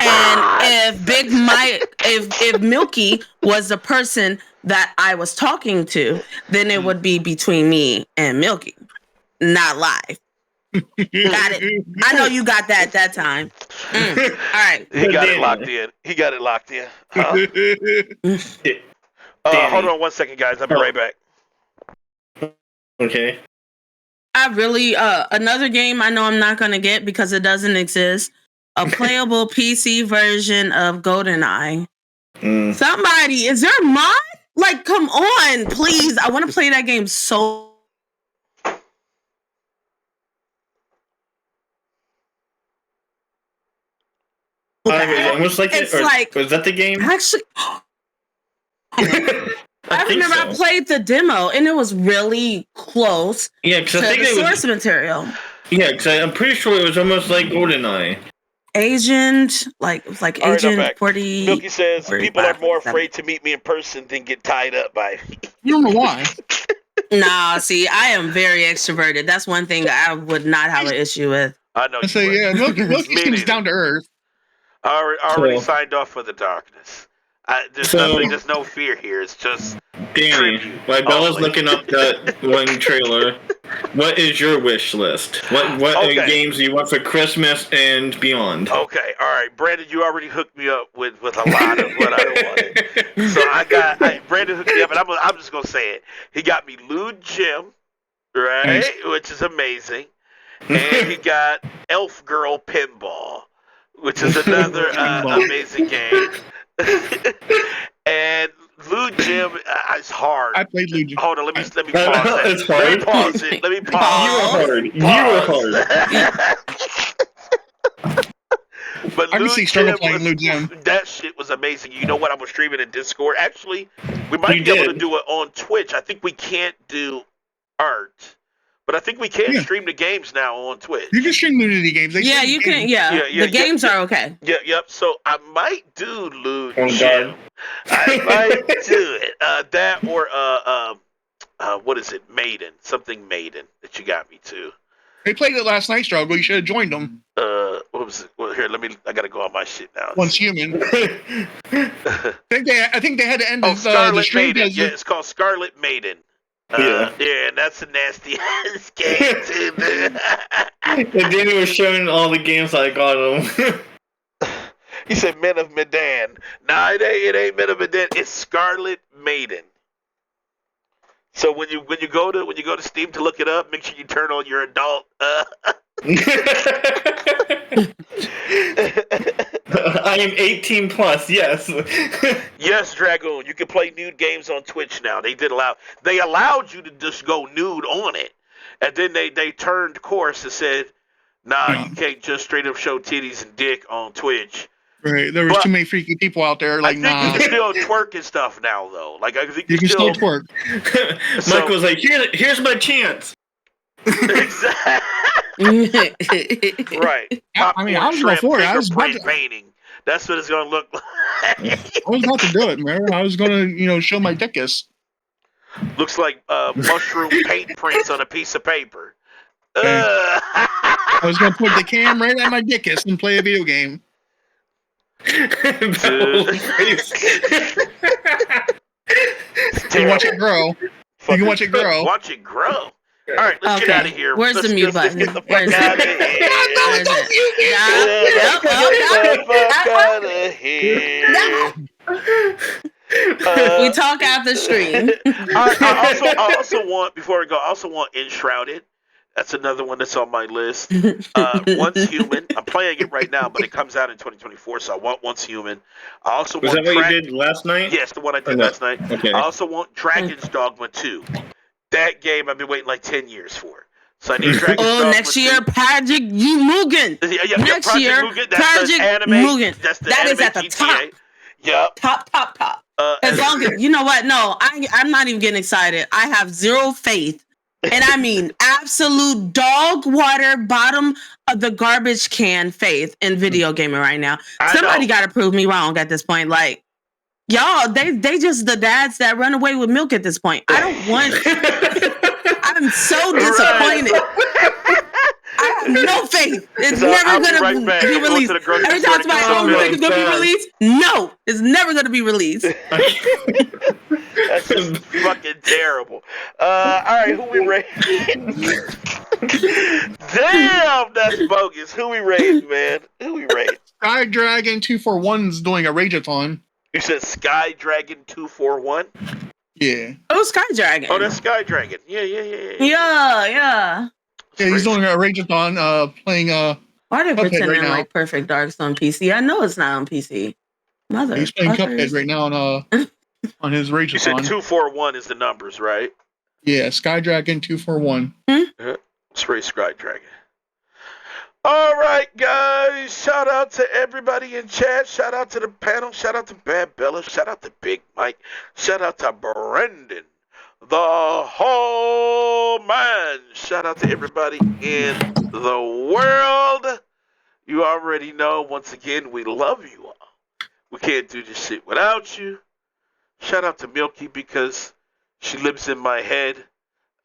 And if Big Mike, if Milky was the person that I was talking to, then it would be between me and Milky, not live. Got it. I know you got that time. All right. He got it locked in. He got it locked in. Huh? Hold on 1 second, guys. I'll be right back. Okay. I really another game I know I'm not gonna get because it doesn't exist. A playable PC version of GoldenEye. Somebody, is there a mod? Like, come on, please. I want to play that game so. Almost like it's like, was that the game? Actually, I remember I played the demo and it was really close. Yeah, because I think the it source material. Yeah, because I'm pretty sure it was almost like GoldenEye. Agent, like Agent 40. Milky says 45, people are more 47. afraid to meet me in person than get tied up by me. You don't know why. Nah, see, I am very extroverted. That's one thing I would not have an issue with. I know. I say, yeah, Milky seems down to earth. I already signed off for the darkness. There's no fear here. It's just Danny, while Bella's looking up that one trailer, what is your wish list? What games do you want for Christmas and beyond? Okay, all right. Brandon, you already hooked me up with a lot of what I wanted. So Brandon hooked me up, and I'm just going to say it. He got me Lewd Jim, right, which is amazing. And he got Elf Girl Pinball, which is another amazing game. And Lewd Jim is hard. I played Lewd Jim. Hold on, let me pause that. It's hard. Let me pause it. Let me pause. You were hard. But I can see struggle playing Lewd Jim. That shit was amazing. You know what? I was streaming in Discord. Actually, we might be able to do it on Twitch. I think we can't do art. But I think we can stream the games now on Twitch. You can stream nudity games. Yeah, you can. Yeah, the games are okay. Yep. So I might do Lewd Jim. I might do it. That or what is it? Maiden. Something Maiden that you got me to. They played it last night, Struggle. You should have joined them. What was it? Well, here, I gotta go on my shit now. Once Human. I think they had to end the Scarlet stream. Maiden. Yeah, it's called Scarlet Maiden. Yeah, and that's a nasty ass game too. And Danny was showing all the games I got him. He said Men of Medan. Nah, it ain't Men of Medan. It's Scarlet Maiden. So when you go to Steam to look it up, make sure you turn on your adult. I am 18 plus. Yes. Yes, Dragoon. You can play nude games on Twitch now. They allowed you to just go nude on it, and then they turned course and said, "Nah, you can't just straight up show titties and dick on Twitch." Right. There was too many freaky people out there. Like, I think you can still twerk and stuff now, though. Like, I think you can still twerk. Mike was like, "Here's my chance." Exactly. Right. I mean, I was going for it. I was about to painting. That's what it's going to look like. I was about to do it, man. I was going to, show my dickus. Looks like mushroom paint prints on a piece of paper. I was going to put the cam right at my dickus and play a video game. You can watch it grow. You can watch it grow. Watch it grow. All right, let's get out of here. Where's the mute button? Let's get the fuck out of here. Get the fuck out of here. We talk after stream. I also want, before we go, I also want Enshrouded. That's another one that's on my list. Once Human. I'm playing it right now, but it comes out in 2024, so I want Once Human. I also was want that what you did last night? Yes, the one I did last night. Okay. I also want Dragon's Dogma 2. That game I've been waiting like 10 years for. So I need Dragon's Dogma next 2. year, Project Mugen. Next year, Project Mugen. That is at the top. Yep. Top. As long as, you know what? No, I'm not even getting excited. I have zero faith. And I mean absolute dog water, bottom of the garbage can faith in video gaming right now. Somebody got to prove me wrong at this point. Like, y'all, they just the dads that run away with milk at this point. I don't want. I'm so disappointed. I have no faith. It's never going to be released. Every time somebody, it's going to be released. No, it's never going to be released. That's just fucking terrible. All right, who we rating? Damn, that's bogus. Who we rating, man? Who we rating? Sky Dragon 241's doing a Rageathon. You said Sky Dragon 241? Yeah. Oh, Sky Dragon. Oh, that's Sky Dragon. Yeah. Yeah. Yeah, he's doing a Rageathon, playing Why are they Cuphead pretending right now. like Perfect Dark's on PC? I know it's not on PC. Mother. He's playing Cuphead right now on his Rageathon. You said 241 is the numbers, right? Yeah, Sky Dragon 241. Let's raise Sky Dragon. All right, guys. Shout out to everybody in chat. Shout out to the panel. Shout out to Bad Bella. Shout out to Big Mike. Shout out to Brendan, the whole man. Shout out to everybody in the world. You already know, once again, we love you all. We can't do this shit without you. Shout out to Milky because she lives in my head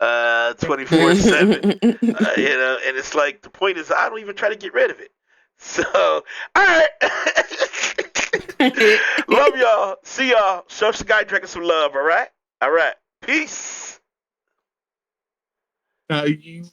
24/7. And it's like, the point is, I don't even try to get rid of it. So, all right. Love y'all. See y'all. Show Sky Dragon some love, all right? All right. Peace. You